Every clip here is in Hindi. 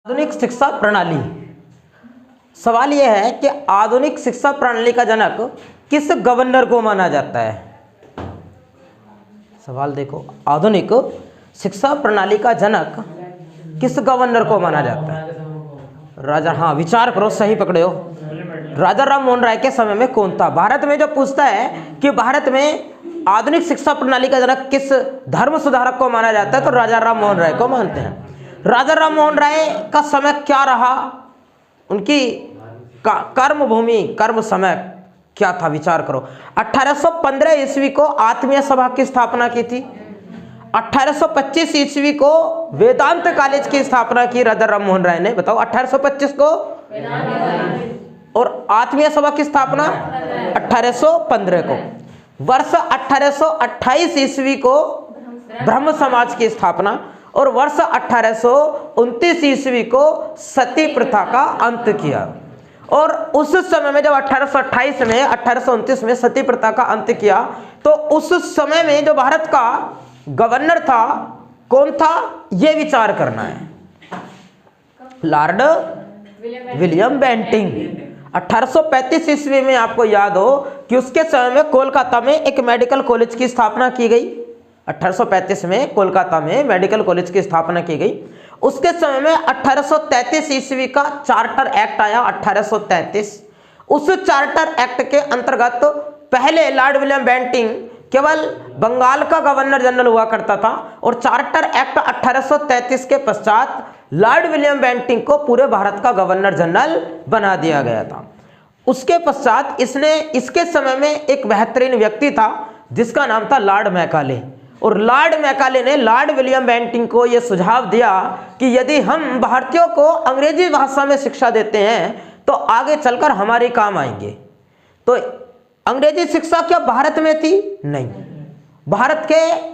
आधुनिक शिक्षा प्रणाली। सवाल यह है कि आधुनिक शिक्षा प्रणाली का जनक किस गवर्नर को माना जाता है। सवाल देखो, आधुनिक शिक्षा प्रणाली का जनक किस गवर्नर को माना जाता है। राजा, हाँ विचार करो, सही पकड़े हो। राजा राम मोहन राय के समय में कौन था। भारत में जो पूछता है कि भारत में आधुनिक शिक्षा प्रणाली का जनक किस धर्म सुधारक को माना जाता है, तो राजा राम मोहन राय को मानते हैं। राजा राम मोहन राय का समय क्या रहा, उनकी कर्म भूमि, कर्म समय क्या था, विचार करो। 1815 ईस्वी को आत्मीय सभा की स्थापना की थी। 1825 ईस्वी को वेदांत कॉलेज की स्थापना की राजा राम मोहन राय ने। बताओ 1825 को, और आत्मीय सभा की स्थापना 1815 को। वर्ष 1828 ईस्वी को ब्रह्म समाज की स्थापना, और वर्ष 1829 ईस्वी को सती प्रथा का अंत किया। और उस समय में जब 1828 में 1829 में सती प्रथा का अंत किया, तो उस समय में जो भारत का गवर्नर था कौन था, यह विचार करना है। Lord William Bentinck. 1835 ईस्वी में आपको याद हो कि उसके समय में कोलकाता में एक मेडिकल कॉलेज की स्थापना की गई। 1835 में कोलकाता में मेडिकल कॉलेज की स्थापना की गई। उसके समय में 1833 ईस्वी का चार्टर एक्ट आया। 1833 उस चार्टर एक्ट के अंतर्गत पहले लॉर्ड विलियम बेंटिंग केवल बंगाल का गवर्नर जनरल हुआ करता था, और चार्टर एक्ट 1833 के पश्चात लॉर्ड विलियम बेंटिंग को पूरे भारत का गवर्नर जनरल बना दिया गया था। उसके पश्चात इसके समय में एक बेहतरीन व्यक्ति था जिसका नाम था लॉर्ड मैकाले, और लॉर्ड मैकाले ने लॉर्ड विलियम बेंटिंग को यह सुझाव दिया कि यदि हम भारतीयों को अंग्रेजी भाषा में शिक्षा देते हैं तो आगे चलकर हमारे काम आएंगे। तो अंग्रेजी शिक्षा क्या भारत में थी? नहीं, भारत के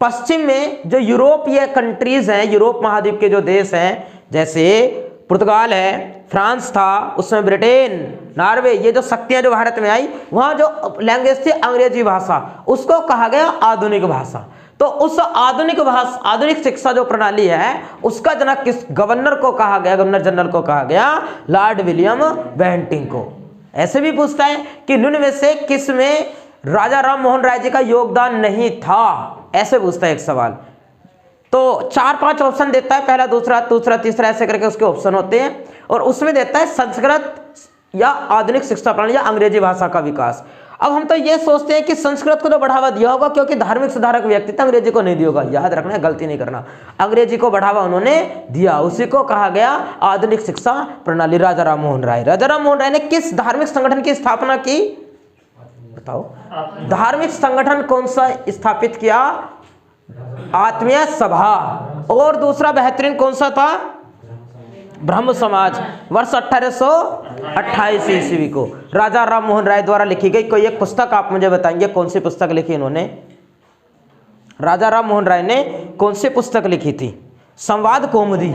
पश्चिम में जो यूरोपीय कंट्रीज हैं, यूरोप महाद्वीप के जो देश हैं, जैसे पुर्तगाल है, फ्रांस था, उसमें ब्रिटेन, नॉर्वे, ये जो शक्तियां जो भारत में आई, वहां जो लैंग्वेज थी अंग्रेजी भाषा, उसको कहा गया आधुनिक भाषा। तो उस आधुनिक शिक्षा जो प्रणाली है उसका जनक किस गवर्नर को कहा गया, गवर्नर जनरल को कहा गया लॉर्ड विलियम बेंटिंग को। ऐसे भी पूछता है कि निम्न में से किस में राजा राम मोहन राय जी का योगदान नहीं था, ऐसे पूछता है एक सवाल। तो 4-5 ऑप्शन देता है, पहला, दूसरा, तीसरा, ऐसे करके उसके ऑप्शन होते हैं, और उसमें देता है संस्कृत या आधुनिक शिक्षा प्रणाली या अंग्रेजी भाषा का विकास। अब हम तो ये सोचते हैं कि संस्कृत को तो बढ़ावा दिया होगा क्योंकि धार्मिक सुधारक व्यक्ति था, अंग्रेजी को नहीं दिया होगा। याद रखना, गलती नहीं करना, अंग्रेजी को बढ़ावा उन्होंने दिया, उसी को कहा गया आधुनिक शिक्षा प्रणाली। राजा राम मोहन राय ने किस धार्मिक संगठन की स्थापना की, बताओ। धार्मिक संगठन कौन सा स्थापित किया? आत्मीय सभा। और दूसरा बेहतरीन कौन सा था? ब्रह्म समाज। वर्ष 1828 ईस्वी को राजा राम मोहन राय द्वारा लिखी गई कोई एक पुस्तक आप मुझे बताएंगे, कौन सी पुस्तक लिखी इन्होंने? राजा राम मोहन राय ने कौन सी पुस्तक लिखी थी? संवाद कौमुदी।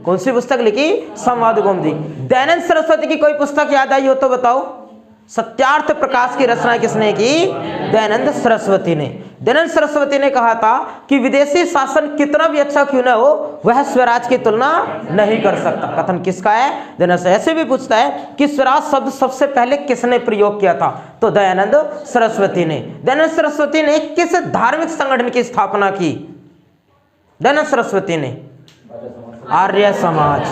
कौन सी पुस्तक लिखी? संवाद कौमुदी। दयानंद सरस्वती की कोई पुस्तक याद आई हो तो बताओ। सत्यार्थ प्रकाश की रचना किसने की? दयानंद सरस्वती ने। दयानंद सरस्वती ने कहा था कि विदेशी शासन कितना भी अच्छा क्यों ना हो, वह स्वराज की तुलना नहीं कर सकता। कथन किसका है? दयानंद। ऐसे भी पूछता है कि स्वराज शब्द सबसे पहले किसने प्रयोग किया था, तो दयानंद सरस्वती ने। दयानंद सरस्वती ने किस धार्मिक संगठन की स्थापना की? दयानंद सरस्वती ने आर्य समाज।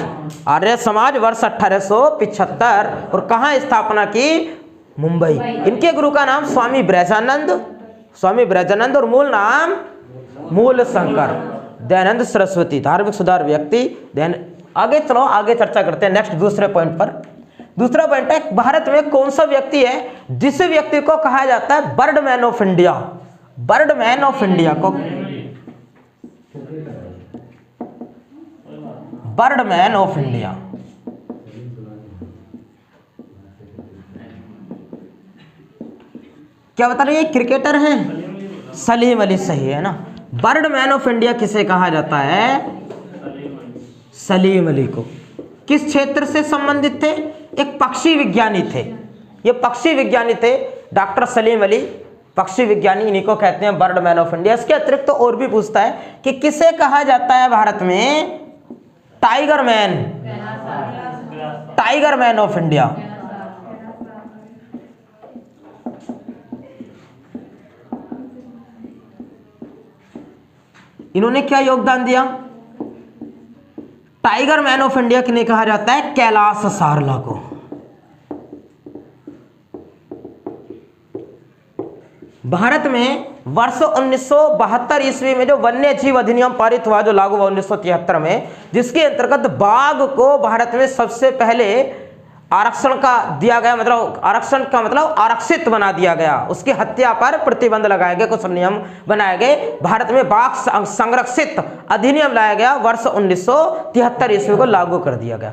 आर्य समाज वर्ष 1875। और कहाँ स्थापना की? मुंबई। इनके गुरु का नाम स्वामी ब्रजानंद और मूल नाम मूल शंकर। दयानंद सरस्वती धार्मिक सुधार व्यक्ति। आगे चलो, आगे चर्चा करते हैं नेक्स्ट दूसरे पॉइंट पर। दूसरा पॉइंट है, भारत में कौन सा व्यक्ति है जिस व्यक्ति को कहा जाता है Birdman of India? Birdman of India को, बर्डमैन ऑफ इंडिया, क्या बता रहे हैं? क्रिकेटर हैं सलीम अली। सही है ना। बर्डमैन ऑफ इंडिया किसे कहा जाता है? सलीम अली को। किस क्षेत्र से संबंधित थे? एक पक्षी विज्ञानी थे। ये पक्षी विज्ञानी थे डॉक्टर सलीम अली, पक्षी विज्ञानी, इन्हीं को कहते हैं बर्डमैन ऑफ इंडिया। इसके अतिरिक्त तो और भी पूछता है कि किसे कहा जाता है भारत में टाइगर मैन ऑफ इंडिया। इन्होंने क्या योगदान दिया? टाइगर मैन ऑफ इंडिया किन्हें कहा जाता है? कैलाश सारला को। भारत में वर्ष 1972 ईस्वी में जो वन्य जीव अधिनियम पारित हुआ, जो लागू हुआ 1973 में, जिसके अंतर्गत बाघ को भारत में सबसे पहले आरक्षण का दिया गया, मतलब आरक्षण का मतलब आरक्षित बना दिया गया, उसकी हत्या पर प्रतिबंध लगाए गए, कुछ नियम बनाए गए। भारत में बाघ संरक्षित अधिनियम लाया गया, वर्ष 1973 ईस्वी को लागू कर दिया गया।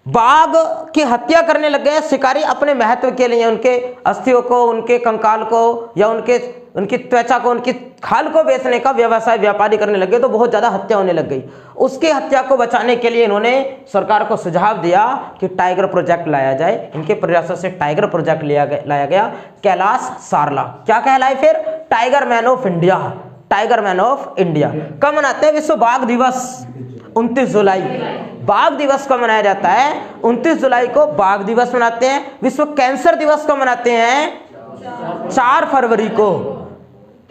बाघ की हत्या करने लग गए शिकारी अपने महत्व के लिए, उनके अस्थियों को, उनके कंकाल को या उनकी त्वचा को, उनकी खाल को बेचने का व्यवसाय व्यापारी करने लगे, तो बहुत ज़्यादा हत्या होने लग गई। उसकी हत्या को बचाने के लिए इन्होंने सरकार को सुझाव दिया कि टाइगर प्रोजेक्ट लाया जाए। इनके प्रयासों से टाइगर प्रोजेक्ट लाया गया। कैलाश सारला क्या कहलाए फिर? Tiger man of India. Tiger man of India. कब मनाते हैं विश्व बाघ दिवस? 29 जुलाई। बाघ दिवस कब मनाया जाता है? 29 जुलाई को बाघ दिवस मनाते हैं। विश्व कैंसर दिवस कब मनाते हैं? 4 फरवरी को।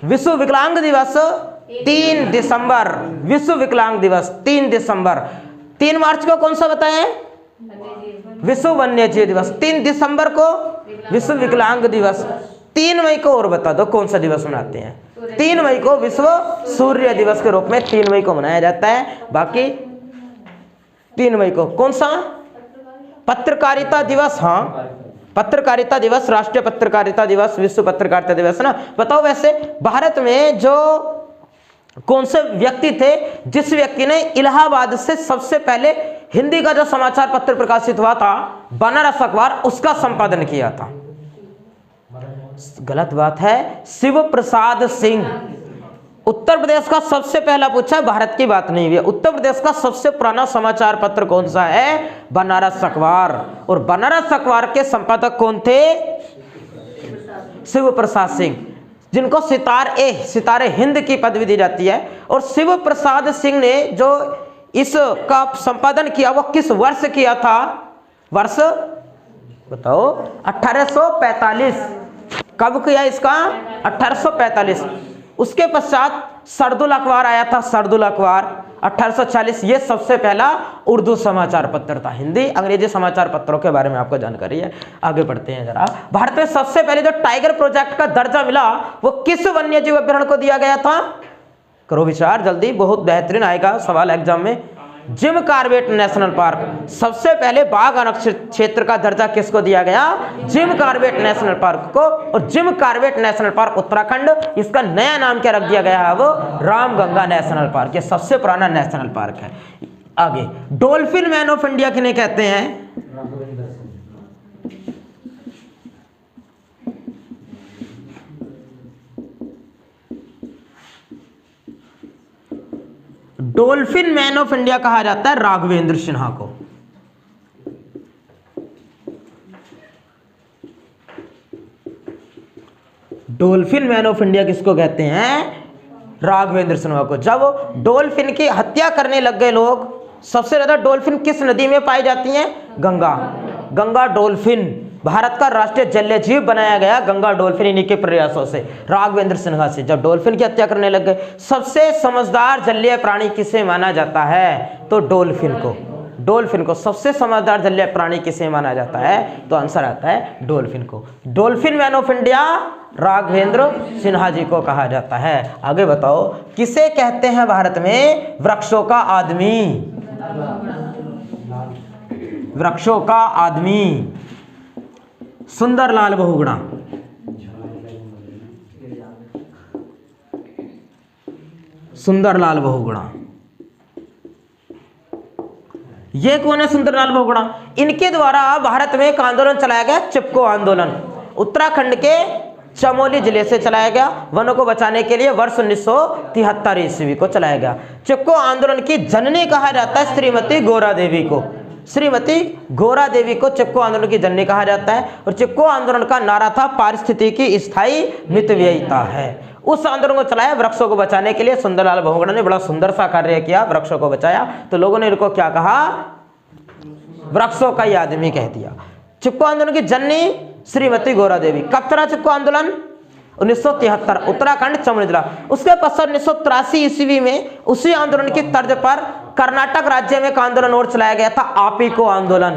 विश्व विकलांग दिवस 3 दिसंबर। विश्व विकलांग दिवस 3 दिसंबर। 3 मार्च को कौन सा बताएं? विश्व वन्य जीव दिवस। 3 दिसंबर को विश्व विकलांग दिवस। 3 मई को और बता दो कौन सा दिवस मनाते हैं? 3 मई को विश्व सूर्य दिवस के रूप में 3 मई को मनाया जाता है। बाकी 3 मई को कौन सा? पत्रकारिता दिवस। हाँ, पत्रकारिता दिवस, राष्ट्रीय पत्रकारिता दिवस, विश्व पत्रकारिता दिवस ना। बताओ वैसे भारत में जो कौन से व्यक्ति थे जिस व्यक्ति ने इलाहाबाद से सबसे पहले हिंदी का जो समाचार पत्र प्रकाशित हुआ था, बनारस अखबार, उसका संपादन किया था? गलत बात है, शिव प्रसाद सिंह। उत्तर प्रदेश का सबसे पहला पूछा, भारत की बात नहीं हुई। उत्तर प्रदेश का सबसे पुराना समाचार पत्र कौन सा है? बनारस अखबार। और बनारस अखबार के संपादक कौन थे? शिव प्रसाद सिंह, जिनको सितारे हिंद की पदवी दी जाती है। और शिव प्रसाद सिंह ने जो इसका संपादन किया वो किस वर्ष किया था? वर्ष बताओ। 1845। कब किया इसका? 1845। उसके पश्चात सरदुल अखबार आया था। सरदुल अखबार 1840। ये सबसे पहला उर्दू समाचार पत्र था। हिंदी अंग्रेजी समाचार पत्रों के बारे में आपको जानकारी है। आगे बढ़ते हैं जरा। भारत में सबसे पहले जो टाइगर प्रोजेक्ट का दर्जा मिला वो किस वन्य जीव अभ्यारण्य को दिया गया था? करो विचार जल्दी, बहुत बेहतरीन आएगा सवाल एग्जाम में। Jim Corbett national park. सबसे पहले बाघ आरक्षित क्षेत्र का दर्जा किसको दिया गया? जिम कॉर्बेट नेशनल पार्क को। और Jim Corbett national park Uttarakhand, इसका नया नाम क्या रख दिया गया है? वो रामगंगा नेशनल पार्क। ये सबसे पुराना नेशनल पार्क है। आगे, डॉल्फिन मैन ऑफ इंडिया किन्हें कहते हैं? डॉल्फिन मैन ऑफ इंडिया कहा जाता है राघवेंद्र सिन्हा को। डॉल्फिन मैन ऑफ इंडिया किसको कहते हैं? राघवेंद्र सिन्हा को। जब डॉल्फिन की हत्या करने लग गए लोग, सबसे ज्यादा डॉल्फिन किस नदी में पाई जाती हैं? गंगा। गंगा डॉल्फिन भारत का राष्ट्रीय जलीय जीव बनाया गया। गंगा डॉल्फिन इन्हीं के प्रयासों से, राघवेंद्र सिन्हा से। जब डॉल्फिन की हत्या करने लग गए, सबसे समझदार जलीय प्राणी किसे माना जाता है? तो डॉल्फिन को। डॉल्फिन को सबसे समझदार जलीय प्राणी किसे माना जाता है? तो आंसर आता है डॉल्फिन को। Dolphin man of India Raghavendra Sinha ji को कहा जाता है। आगे बताओ, किसे कहते हैं भारत में वृक्षों का आदमी? वृक्षों का आदमी सुंदरलाल बहुगुणा। सुंदरलाल बहुगुणा, ये कौन है? सुंदरलाल बहुगुणा। इनके द्वारा भारत में एक आंदोलन चलाया गया, चिपको आंदोलन। उत्तराखंड के चमोली जिले से चलाया गया। वनों को बचाने के लिए वर्ष 1973 ईस्वी को चलाया गया। चिपको आंदोलन की जननी कहा जाता है श्रीमती गौरा देवी को। श्रीमती गौरा देवी को चिपको आंदोलन की जननी कहा जाता है। और चिपको आंदोलन का नारा था पारिस्थितिकी की स्थायी मितव्ययिता है। उस आंदोलन को चलाया वृक्षों को बचाने के लिए। सुंदरलाल बहुगुणा ने बड़ा सुंदर सा कार्य किया, वृक्षों को बचाया, तो लोगों ने इनको क्या कहा, वृक्षों का ही आदमी कह दिया। चिपको आंदोलन की जननी श्रीमती गौरा देवी। कब चला चिपको आंदोलन? 1973, उत्तराखंड चमोली जिला। उसके पश्चात 1983 ईस्वी में उसी आंदोलन की तर्ज पर कर्नाटक राज्य में एक आंदोलन और चलाया गया था, आपिको आंदोलन।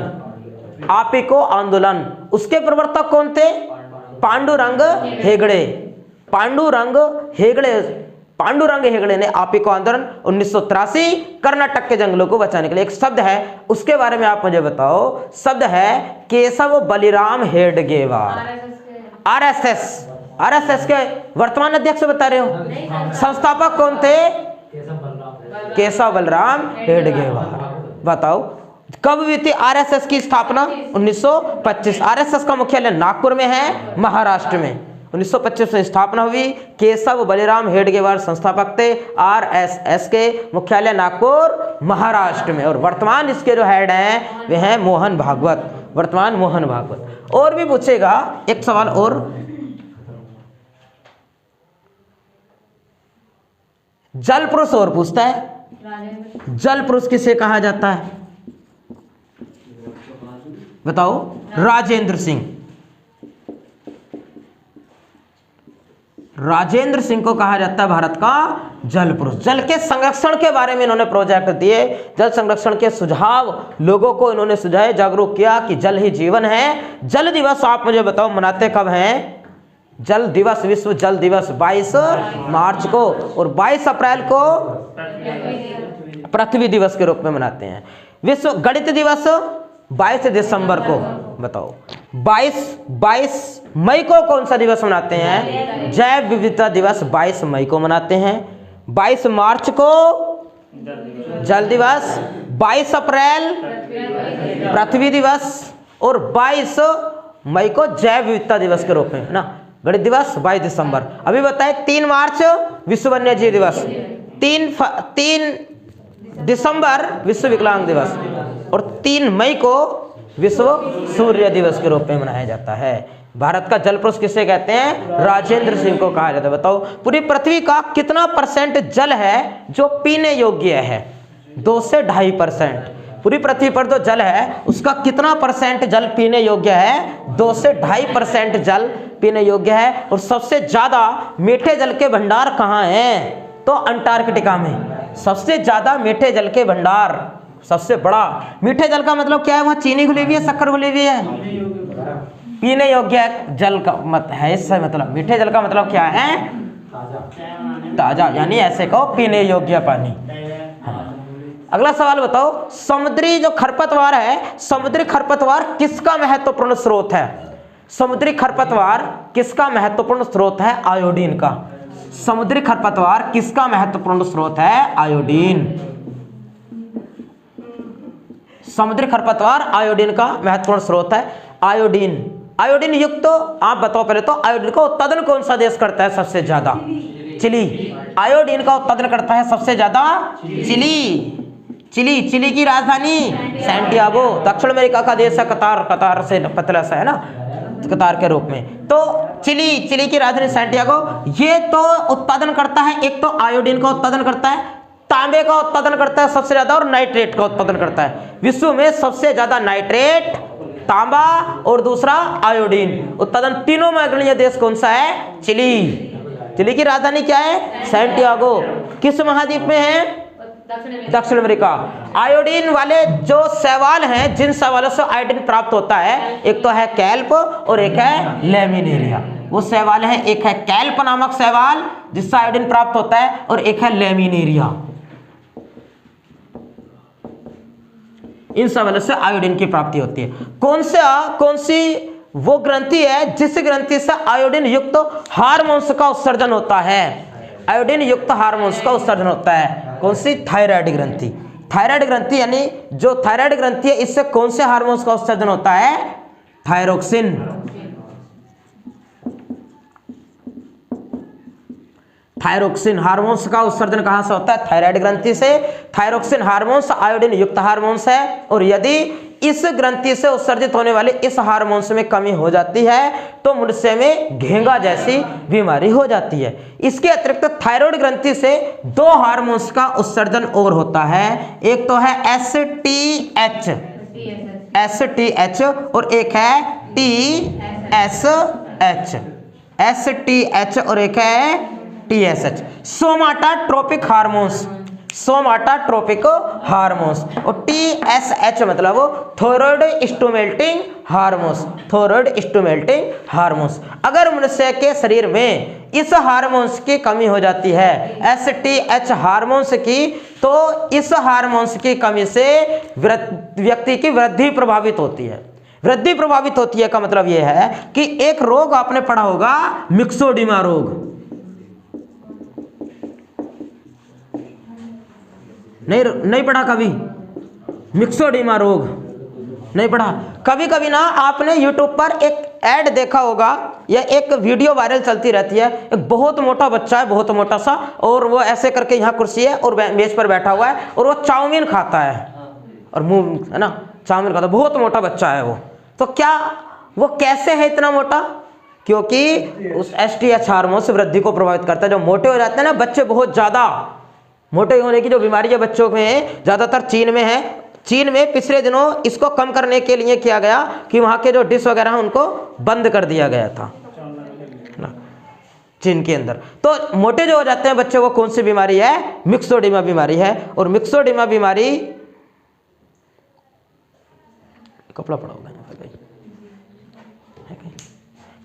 आपिको आंदोलन, उसके प्रवर्तक कौन थे? पांडुरंग हेगड़े। पांडुरंग हेगड़े ने आपिको आंदोलन 1983 कर्नाटक के जंगलों को बचाने के लिए। एक शब्द है, उसके बारे में आप मुझे बताओ। शब्द है केशव बलिराम हेडगेवार। आरएसएस के वर्तमान अध्यक्ष बता रहे हो? संस्थापक कौन थे? केशव बलराम हेडगेवार। बताओ कब हुई थी आरएसएस की स्थापना? 1925। आरएसएस का मुख्यालय नागपुर में है, महाराष्ट्र में। 1925 में स्थापना हुई। केशव बलिराम हेडगेवार संस्थापक थे। आरएसएस के मुख्यालय नागपुर, महाराष्ट्र में। और वर्तमान इसके जो हेड हैं वे हैं मोहन भागवत, वर्तमान मोहन भागवत। और भी पूछेगा एक सवाल और, जल पुरुष और पूछता है, जल पुरुष किसे कहा जाता है? बताओ। राजेंद्र सिंह। राजेंद्र सिंह को कहा जाता है भारत का जल पुरुष। जल के संरक्षण के बारे में इन्होंने प्रोजेक्ट दिए, जल संरक्षण के सुझाव लोगों को इन्होंने सुझाए, जागरूक किया कि जल ही जीवन है। जल दिवस आप मुझे बताओ मनाते कब हैं? जल दिवस, विश्व जल दिवस 22 मार्च को, और 22 अप्रैल को पृथ्वी दिवस के रूप में मनाते हैं। विश्व गणित दिवस 22 दिसंबर को। बताओ 22 मई को कौन सा दिवस मनाते हैं? जैव विविधता दिवस 22 मई को मनाते हैं। 22 मार्च को जल दिवस, 22 अप्रैल पृथ्वी दिवस, और 22 मई को जैव विविधता दिवस के रूप में ना। गणित दिवस 22 दिसंबर। अभी बताए 3 मार्च विश्व वन्य जीव दिवस, 3 दिसंबर विश्व विकलांग दिवस, और 3 मई को विश्व सूर्य दिवस के रूप में मनाया जाता है। भारत का जल पुरुष किसे कहते हैं? राजेंद्र सिंह को कहा जाता है। बताओ पूरी पृथ्वी का कितना परसेंट जल है जो पीने योग्य है? 2 से 2.5%। पूरी पृथ्वी पर जो जल है उसका कितना परसेंट जल पीने योग्य है? 2 से 2.5% जल पीने योग्य है। और सबसे ज्यादा मीठे जल के भंडार कहाँ हैं? तो अंटार्कटिका में सबसे ज्यादा मीठे जल के भंडार, सबसे बड़ा। मीठे जल का मतलब क्या है? वहां चीनी घुली हुई है, शक्कर घुली हुई है? पीने योग्य जल का मत है इससे मतलब। मीठे जल का मतलब क्या है? ताजा, यानी ऐसे कहो पीने योग्य पानी। अगला सवाल बताओ, समुद्री जो खरपतवार है, समुद्री खरपतवार किसका महत्वपूर्ण स्रोत है? समुद्री खरपतवार किसका महत्वपूर्ण स्रोत है? आयोडीन का। समुद्री खरपतवार किसका महत्वपूर्ण स्रोत है? आयोडीन। समुद्री खरपतवार आयोडीन का महत्वपूर्ण स्रोत है। आयोडीन युक्त तो आप बताओ पहले तो, आयोडीन का उत्पादन कौन सा देश करता है सबसे ज्यादा? चिली। आयोडीन का उत्पादन करता है सबसे ज्यादा चिली की राजधानी सैंटियागो। दक्षिण अमेरिका का देश है कतार से पतला सा है ना, कतार के रूप में। तो चिली की राजधानी सैंटियागो। ये तो उत्पादन करता है, एक तो आयोडीन का उत्पादन करता है, तांबे का उत्पादन करता है सबसे ज्यादा, और नाइट्रेट का उत्पादन करता है। विश्व में सबसे ज्यादा नाइट्रेट, तांबा और दूसरा आयोडीन उत्पादन, तीनों में अग्रणी देश कौन सा है? चिली की राजधानी क्या है? सैंटियागो। किस महाद्वीप में है? दक्षिण अमेरिका। आयोडीन वाले जो शैवाल हैं, जिन शैवालों से आयोडीन प्राप्त होता है, एक तो है कैल्प और एक है लेमिनेरिया। वो शैवाल है, एक है कैल्प नामक शैवाल जिससे आयोडीन प्राप्त होता है, और एक है लेमिनेरिया। इन शैवालों से आयोडीन की प्राप्ति होती है। कौन सी वो ग्रंथि है जिस ग्रंथि से आयोडीन युक्त हार्मोन्स का उत्सर्जन होता है? आयोडीन युक्त हार्मोन्स का उत्सर्जन होता है। कौन सी? थायराइड ग्रंथि। थायराइड ग्रंथि यानी जो थायराइड ग्रंथि है, इससे कौन से हार्मोन्स का उत्सर्जन होता है? थायरोक्सिन। थायरोक्सिन हार्मोन्स का उत्सर्जन कहां से होता है? थायराइड ग्रंथि से। थायरोक्सिन हार्मोन्स आयोडीन युक्त हार्मोन्स है, और यदि इस ग्रंथि से उत्सर्जित होने वाले इस हार्मोन्स में कमी हो जाती है तो मनुष्य में घेंगा जैसी बीमारी हो जाती है। इसके अतिरिक्त थायराइड ग्रंथि से 2 हार्मोन्स का उत्सर्जन और होता है, एक तो है STH और एक है STH और एक है TSH, सोमाटोट्रोपिक हार्मोन्स और TSH मतलब थायराइड स्टिमुलेटिंग हार्मोन्स। अगर मनुष्य के शरीर में इस हार्मोन्स की कमी हो जाती है STH हार्मोन्स की, तो इस हार्मोन्स की कमी से व्यक्ति की वृद्धि प्रभावित होती है। वृद्धि प्रभावित होती है का मतलब यह है कि एक रोग आपने पढ़ा होगा, मिक्सोडिमा रोग। नहीं पढ़ा कभी? मिक्सोडिमा रोग नहीं पढ़ा? कभी कभी ना आपने YouTube पर एक ऐड देखा होगा या एक वीडियो वायरल चलती रहती है, एक बहुत मोटा बच्चा है, बहुत मोटा सा, और वो ऐसे करके यहाँ कुर्सी है और मेज पर बैठा हुआ है और वो चाउमीन खाता है और मुंह है ना चाउमीन खाता, बहुत मोटा बच्चा है वो। तो क्या वो कैसे है इतना मोटा? क्योंकि उस STH हार्मोन से वृद्धि को प्रभावित करता है। जो मोटे हो जाते हैं ना बच्चे, बहुत ज्यादा मोटे होने की जो बीमारी है बच्चों में ज्यादातर चीन में है। चीन में पिछले दिनों इसको कम करने के लिए किया गया कि वहां के जो डिश वगैरह हैं उनको बंद कर दिया गया था ना चीन के अंदर। तो मोटे जो हो जाते हैं बच्चे, वो कौन सी बीमारी है? मिक्सोडिमा बीमारी है। और मिक्सोडिमा बीमारी, कपड़ा पड़ा होगा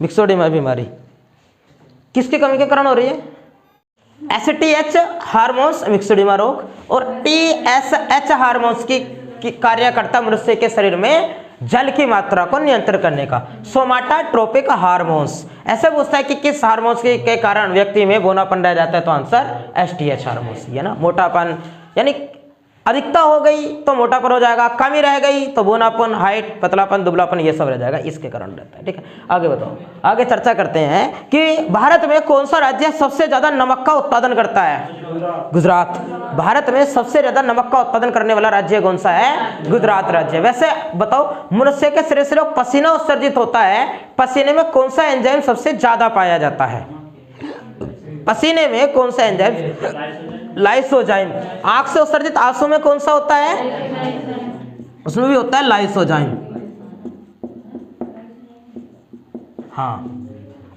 मिक्सोडिमा बीमारी किसकी कमी के कारण हो रही है? STH हार्मोन्स मिक्सोडिमा रोग और TSH हार्मोन्स की कार्यकर्ता मनुष्य के शरीर में जल की मात्रा को नियंत्रित करने का सोमाटोट्रोपिक हार्मोन्स। ऐसे पूछता है कि किस हार्मोन्स के कारण व्यक्ति में बोनापन रह जाता है, तो आंसर STH हार्मोन्स है ना। मोटापन यानी अधिकता हो गई तो मोटापन हो जाएगा, कमी रह गई तो बोनापन, हाइट, पतलापन, दुबलापन ये सब रह जाएगा, इसके कारण रहता है। ठीक है, आगे बताओ। आगे चर्चा करते हैं कि भारत में कौन सा राज्य सबसे ज्यादा नमक का उत्पादन करता है? गुजरात। भारत में सबसे ज्यादा नमक का उत्पादन करने वाला राज्य कौन सा है? गुजरात राज्य। वैसे बताओ, मनुष्य के शरीर से पसीना उत्सर्जित होता है, पसीने में कौन सा एंजाइम सबसे ज्यादा पाया जाता है? पसीने में कौन सा एंजाइम? लाइसोजाइम। आंख से उत्सर्जित आंसू में कौन सा होता है? उसमें भी होता है लाइसोजाइम। हाँ,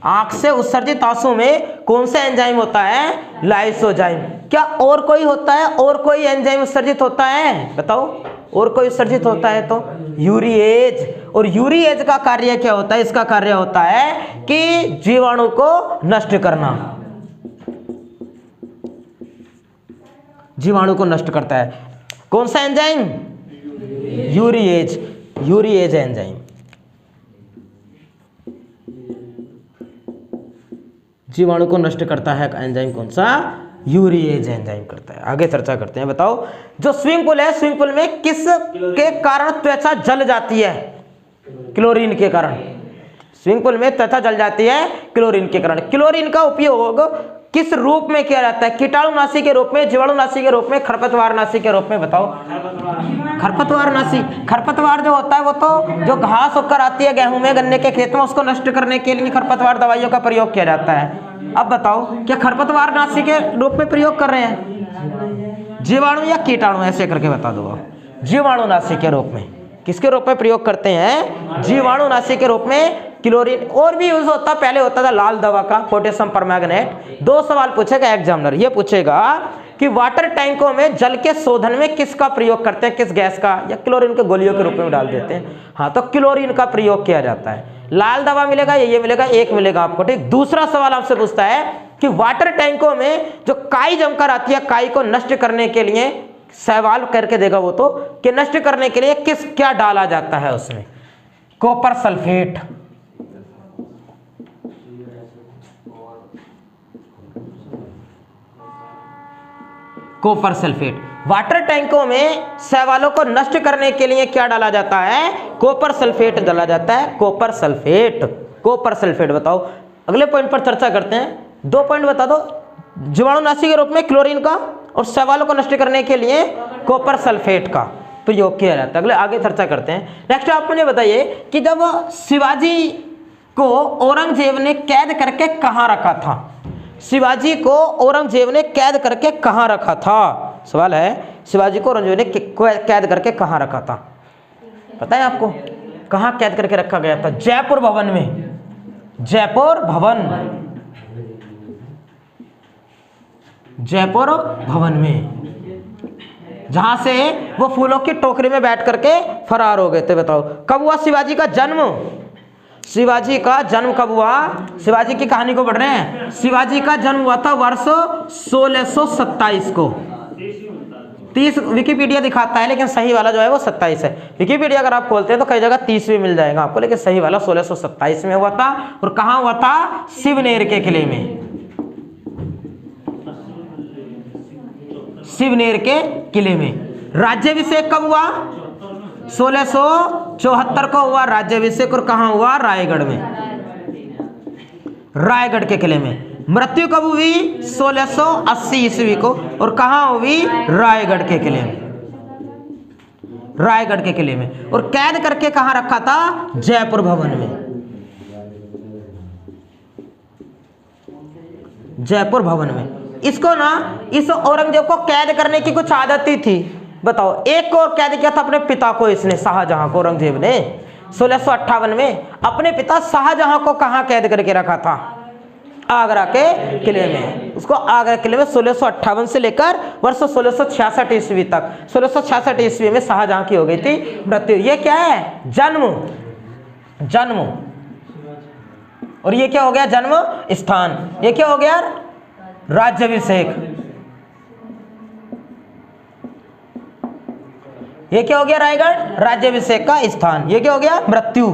आंख से उत्सर्जित आंसू में कौन सा एंजाइम होता है? लाइसोजाइम। क्या और कोई होता है? और कोई एंजाइम उत्सर्जित होता है? बताओ, और कोई उत्सर्जित होता है तो यूरिएज। और यूरिएज का कार्य क्या होता है? इसका कार्य होता है कि जीवाणु को नष्ट करना, जीवाणु को नष्ट करता है। कौन सा एंजाइम? Urease enzyme. जीवाणु को नष्ट करता है एंजाइम कौन सा? यूरिएज एंजाइम करता है। आगे चर्चा करते हैं। बताओ, जो स्विमिंग पूल है, स्विमिंग पूल में किस के कारण त्वचा जल जाती है? क्लोरीन के कारण। स्विमिंग पूल में त्वचा जल जाती है क्लोरीन के कारण। क्लोरीन का उपयोग किस रूप में किया जाता है? कीटाणुनाशी के रूप में, जीवाणुनाशी के रूप में, खरपतवारनाशी के रूप में? बताओ। खरपतवारनाशी। खरपतवार जो होता है वो तो जो घास होकर आती है गेहूं में, गन्ने के खेत में, उसको नष्ट करने के लिए खरपतवार दवाइयों का प्रयोग किया जाता है। अब बताओ, क्या खरपतवारनाशी के रूप में प्रयोग कर रहे हैं? जीवाणु या कीटाणु? ऐसे करके बता दो आप। जीवाणुनाशी के रूप में। किसके रूप में प्रयोग करते हैं? जीवाणुनाशी के रूप में क्लोरीन। और भी यूज होता, पहले होता था लाल दवा का, पोटेशियम परमैंगनेट। 2 सवाल पूछेगा एग्जामिनर। ये पूछेगा कि वाटर टैंकों में जल के शोधन में किसका प्रयोग करते हैं? किस गैस का? या क्लोरीन के गोलियों के रूप में डाल देते हैं? हाँ, तो क्लोरीन का प्रयोग किया जाता है। लाल दवा मिलेगा, ये मिलेगा, एक मिलेगा आपको। ठीक। दूसरा सवाल आपसे पूछता है कि वाटर टैंकों में जो काई जमकर आती है, काई को नष्ट करने के लिए, सवाल करके देगा वो तो, कि नष्ट करने के लिए क्या डाला जाता है उसमें? Copper sulphate. Copper sulphate. Water टैंकों में शैवालों को नष्ट करने के लिए क्या डाला जाता है? कॉपर सल्फेट डाला जाता है। Copper sulphate. Copper sulphate. बताओ, अगले पॉइंट पर चर्चा करते हैं। 2 पॉइंट बता दो। जीवाणुनाशी के रूप में क्लोरीन का, और शैवालों को नष्ट करने के लिए कॉपर सल्फेट का। प्रयोग किया जाता है। अगले आगे चर्चा करते हैं। नेक्स्ट आप मुझे बताइए कि जब शिवाजी को औरंगजेब ने कैद करके कहाँ रखा था? शिवाजी को औरंगजेब ने कैद करके कहाँ रखा था? सवाल है, शिवाजी को औरंगजेब ने कैद करके कहाँ रखा था? पता है आपको कहाँ कैद करके रखा गया था? जयपुर भवन में, जयपुर भवन, जयपुर भवन में, जहां से वो फूलों की टोकरी में बैठ करके फरार हो गए थे। बताओ कब हुआ शिवाजी का जन्म? शिवाजी का जन्म कब हुआ? शिवाजी की कहानी को पढ़ रहे हैं। शिवाजी का जन्म हुआ था वर्ष 1627 को। 30 विकिपीडिया दिखाता है, लेकिन सही वाला जो है वो 27 है। विकिपीडिया अगर आप खोलते हैं तो कई जगह 30 भी मिल जाएगा आपको, लेकिन सही वाला 1627 में हुआ था। और कहाँ हुआ था? शिवनेर के किले में, शिवनेर के किले में। राज्याभिषेक कब हुआ? 1674 को हुआ राज्याभिषेक। और कहाँ हुआ? रायगढ़ में, रायगढ़ के किले में। मृत्यु कब हुई? 1680 ईस्वी को। और कहाँ हुई? रायगढ़ के किले में, रायगढ़ के किले में। और कैद करके कहाँ रखा था? जयपुर भवन में, जयपुर भवन में। इसको ना, इस औरंगजेब को कैद करने की कुछ आदत ही थी। बताओ, एक को कैद किया था अपने पिता को इसने, शाहजहां को। औरंगजेब ने 1658 में अपने पिता शाहजहां को कहाँ कैद करके रखा था? आगरा के किले में। उसको आगरा किले में 1658 से लेकर वर्ष 1666 ईस्वी तक। 1666 ईस्वी में शाहजहां की हो गई थी मृत्यु। ये क्या है? जन्म, जन्म। और ये क्या हो गया? जन्म स्थान। ये क्या हो गया? राज्याभिषेक। ये क्या हो गया? रायगढ़, राज्याभिषेक का स्थान। ये क्या हो गया? मृत्यु।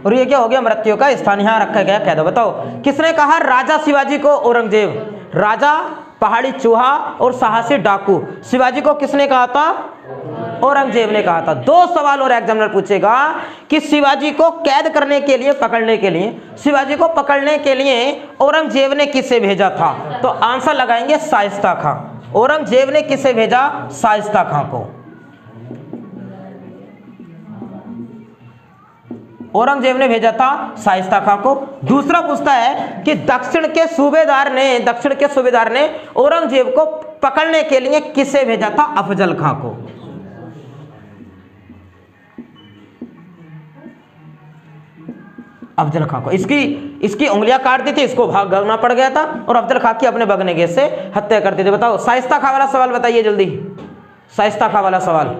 और ये क्या हो गया? मृत्यु का स्थान यहां रखा गया कैद। बताओ किसने कहा राजा शिवाजी को औरंगजेब? राजा, पहाड़ी चूहा और साहसी डाकू। शिवाजी को किसने कहा था? औरंगजेब ने कहा था। 2 सवाल और एग्जामिनर पूछेगा कि शिवाजी को कैद करने के लिए, पकड़ने के लिए, शिवाजी को पकड़ने के लिए औरंगजेब ने किसे भेजा था? तो आंसर लगाएंगे शाइस्ता खां। औरंगजेब ने किसे भेजा? शाइस्ता खां को। औरंगजेब ने भेजा था शाइस्ता खां को। दूसरा पूछता है कि दक्षिण के सूबेदार ने औरंगजेब को पकड़ने के लिए किसे भेजा था? अफजल खां को। अफजल खां को। इसकी उंगलियां काट दी थी, इसको भागना पड़ गया था और अफजल खां की अपने भगने के से हत्या कर दी थी। बताओ शाइस्ता खां वाला सवाल बताइए जल्दी। शाइस्ता खां वाला सवाल।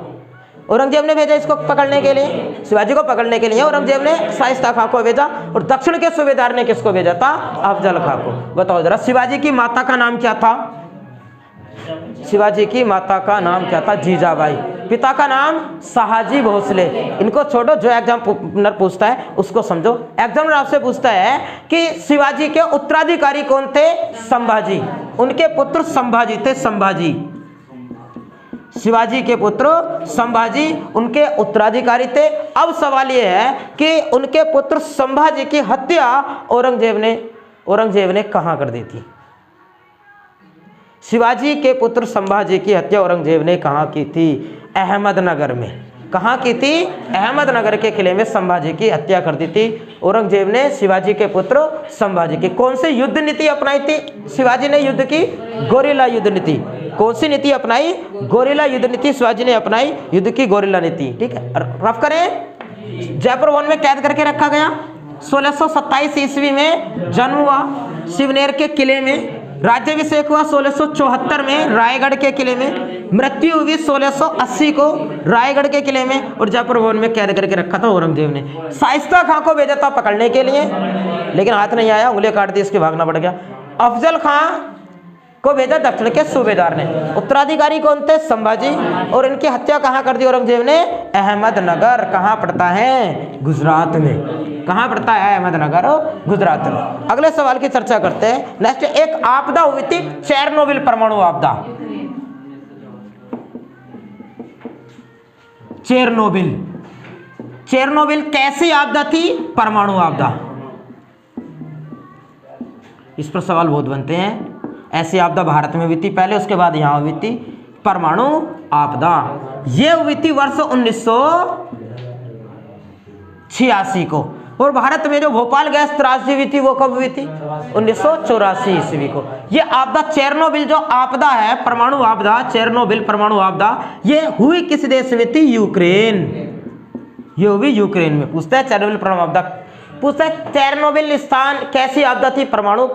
औरंगजेब ने भेजा इसको पकड़ने के लिए, शिवाजी को पकड़ने के लिए औरंगजेब ने शाइस्ता खां को भेजा। और दक्षिण के सूबेदार ने किसको भेजा था? अफजल खां को। बताओ जरा, शिवाजी की माता का नाम क्या था? शिवाजी की माता का नाम क्या था? जीजाबाई। पिता का नाम शाहजी भोसले। इनको छोड़ो, जो एग्जामिनर पूछता है उसको समझो। एग्जामिनर आपसे पूछता है कि शिवाजी के उत्तराधिकारी कौन थे? संभाजी। उनके पुत्र संभाजी थे, संभाजी। शिवाजी के पुत्र संभाजी उनके उत्तराधिकारी थे। अब सवाल यह है कि उनके पुत्र संभाजी की हत्या औरंगजेब ने कहां कर दी थी? शिवाजी के पुत्र संभाजी की हत्या औरंगजेब ने कहां की थी? अहमदनगर में। कहां की थी? अहमदनगर के किले में संभाजी की हत्या कर दी थी औरंगजेब ने शिवाजी के पुत्र संभाजी की। कौन सी युद्ध नीति अपनाई थी शिवाजी ने? युद्ध की गोरिल्ला युद्ध नीति। कौन सी नीति अपनाई? गोरिल्ला युद्ध नीति शिवाजी ने अपनाई, युद्ध की गोरिल्ला नीति। ठीक है, रफ करें। जयपुर वन में कैद करके रखा गया। 1627 ईस्वी में जन्म हुआ शिवनेर के किले में। राज्याभिषेक हुआ 1674 में रायगढ़ के किले में। मृत्यु हुई 1680 को रायगढ़ के किले में। और जयपुर भवन में कैद करके रखा था औरंगजेब ने। शाइस्ता खां को भेजा था पकड़ने के लिए, लेकिन हाथ नहीं आया, उंगलियां काट दी, इसके भागना पड़ गया। अफजल खां को भेजा दक्षिण के सूबेदार ने। उत्तराधिकारी कौन थे? संभाजी। और इनकी हत्या कहाँ कर दी औरंगजेब ने? अहमदनगर। कहाँ पड़ता है? गुजरात में। कहाँ पड़ता है? अहमदनगर, गुजरात में। अगले सवाल की चर्चा करते हैं। नेक्स्ट, एक आपदा हुई थी चेरनोबिल परमाणु आपदा। चेरनोबिल कैसी आपदा थी? परमाणु आपदा। इस पर सवाल बहुत बनते हैं। ऐसी आपदा भारत में हुई थी पहले, उसके बाद यहाँ हुई थी। परमाणु आपदा। ये हुई थी वर्ष 1986 को। और भारत में जो भोपाल गैस त्रासदी हुई थी वो कब हुई थी? 1984 ईस्वी को। ये आपदा चेरनोबिल जो आपदा है, परमाणु आपदा, चेरनोबिल परमाणु आपदा, ये हुई किस देश में थी? यूक्रेन। ये हुई यूक्रेन में। पूछता है चेरनोबिल परमाणु आपदा, पूछता है चेरनोबिल स्थान कैसी आपदा थी? परमाणु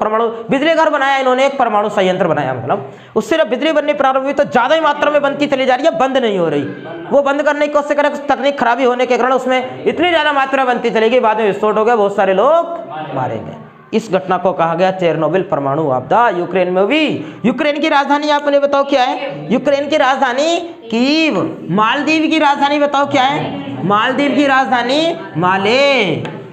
बिजली घर बनाया इन्होंने, एक परमाणु संयंत्र बनाया, मतलब उससे जब बिजली बननी प्रारंभ हुई तो ज्यादा ही मात्रा में बनती चली जा रही है, बंद नहीं हो रही। वो बंद करने की कोशिश करें, तकनीक खराबी होने के कारण उसमें इतनी ज्यादा मात्रा बनती चलेगी, बाद में विस्फोट हो गया, बहुत सारे लोग मारे गए। इस घटना को कहा गया चेरनोबिल परमाणु आपदा। यूक्रेन में भी। यूक्रेन की राजधानी आपने बताओ क्या है? यूक्रेन की राजधानी कीव। मालदीव की राजधानी बताओ क्या है? मालदीव की राजधानी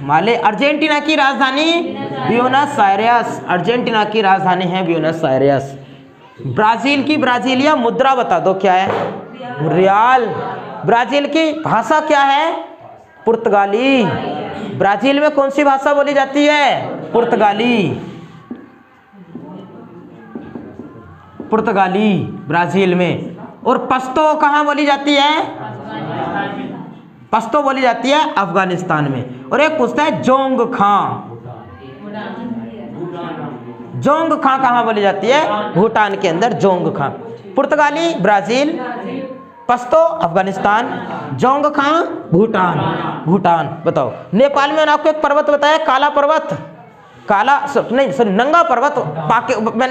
माले। अर्जेंटीना की राजधानी ब्यूनस आयरेस। अर्जेंटीना की राजधानी है ब्यूनस आयरेस। ब्राजील की ब्राजीलिया मुद्रा बता दो क्या है? रियाल। ब्राजील की भाषा क्या है? पुर्तगाली। ब्राजील में कौन सी भाषा बोली जाती है? पुर्तगाली। पुर्तगाली ब्राजील में। और पश्तो कहाँ बोली जाती है? पश्तो बोली जाती है अफगानिस्तान में। और एक पूछता है जोंग खां। जोंग खां कहाँ बोली जाती है? भूटान के अंदर जोंग खां। पुर्तगाली ब्राजील, पश्तो अफगानिस्तान, जोंग खां भूटान। बताओ। नेपाल में आपको एक पर्वत बताया, काला पर्वत, नंगा पर्वत।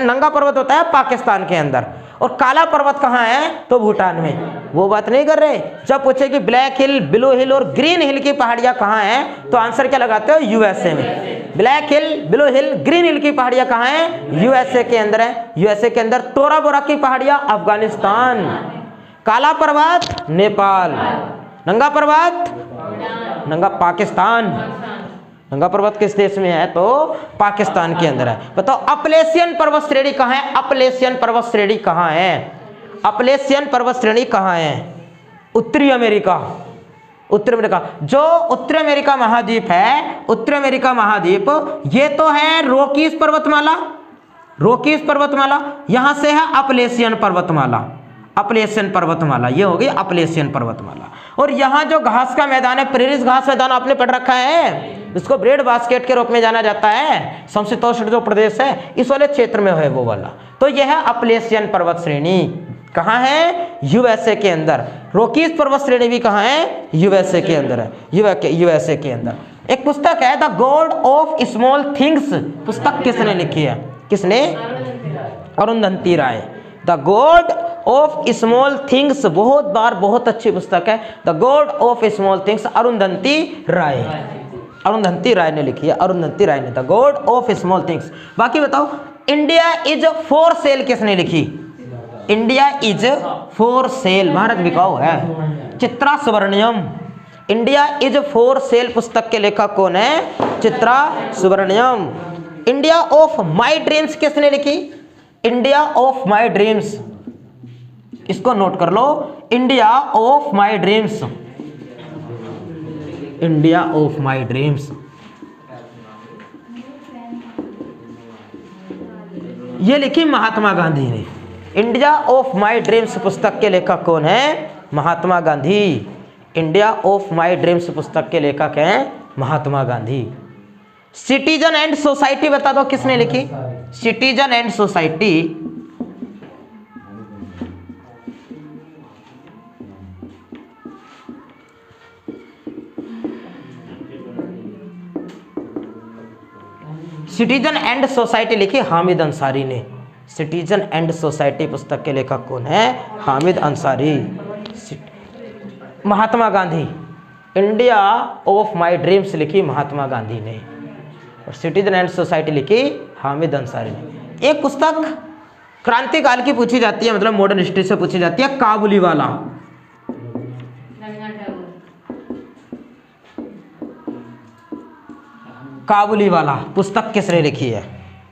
नंगा पर्वत होता है पाकिस्तान के अंदर, और काला पर्वत कहाँ है? तो भूटान में। वो बात नहीं कर रहे। जब पूछे कि ब्लैक हिल, ब्लू हिल और ग्रीन हिल की पहाड़ियां कहाँ हैं, तो आंसर क्या लगाते हो? यूएसए में। ब्लैक हिल, ब्लू हिल, ग्रीन हिल की पहाड़ियां कहाँ हैं? यूएसए के अंदर है। यूएसए के अंदर। तोरा बोरा की पहाड़ियां अफगानिस्तान। काला पर्वत नेपाल। नंगा पर्वत नंगा पाकिस्तान। नंगा पर्वत किस देश में है? तो पाकिस्तान के अंदर है। बताओ अपलेशियन पर्वत श्रेणी कहाँ है? अपलेशियन पर्वत श्रेणी कहाँ है? अपलेशियन पर्वत श्रेणी कहाँ है? उत्तरी अमेरिका। उत्तरी अमेरिका। जो उत्तरी अमेरिका महाद्वीप है, उत्तरी अमेरिका महाद्वीप, ये तो है रोकीज पर्वतमाला। रोकीज पर्वतमाला। यहां से है अपलेशियन पर्वतमाला। अपलेशियन पर्वतमाला, ये हो गई अपलेशियन पर्वतमाला। और यहाँ जो घास का मैदान है, प्रेरिस घास मैदान आपने पढ़ रखा है, इसको ब्रेड बास्केट के रूप में जाना जाता है। समशीतोष्ण जो प्रदेश है इस वाले क्षेत्र में है वो वाला। तो यह है अपलेशियन पर्वत श्रेणी। कहाँ है? यूएसए के अंदर। रोकीज पर्वत श्रेणी भी कहाँ है? यूएसए के अंदर है। यूएसए के अंदर। एक पुस्तक है the God of Small Things. पुस्तक किसने लिखी है? किसने? Arundhati Roy. The God of Small Things, बहुत बार बहुत अच्छी पुस्तक है। The God of Small Things, Arundhati Roy. Arundhati Roy ने लिखी है। अरुंधति राय ने the God of Small Things. बाकी बताओ इंडिया इज फॉर सेल किसने लिखी? India is for sale, Bharat बिकाऊ है, Chitra Subramaniam. India is for sale पुस्तक के लेखक कौन है? Chitra Subramaniam. India of my dreams किसने लिखी? इंडिया ऑफ माई ड्रीम्स, इसको नोट कर लो। India of my dreams. India of my dreams, ये लिखी महात्मा गांधी ने। इंडिया ऑफ माई ड्रीम्स पुस्तक के लेखक कौन है? Mahatma Gandhi. India of my dreams पुस्तक के लेखक हैं Mahatma Gandhi. Citizen and society बता दो किसने लिखी? Citizen and society, citizen and society लिखी हामिद अंसारी ने। सिटीजन एंड सोसाइटी पुस्तक के लेखक कौन है? Hamid Ansari. Mahatma Gandhi, India of my dreams लिखी महात्मा गांधी ने, और सिटीजन एंड सोसाइटी लिखी हामिद अंसारी ने। एक पुस्तक क्रांतिकाल की पूछी जाती है, मतलब मॉडर्न हिस्ट्री से पूछी जाती है, काबुलीवाला। काबुलीवाला पुस्तक किसने लिखी है?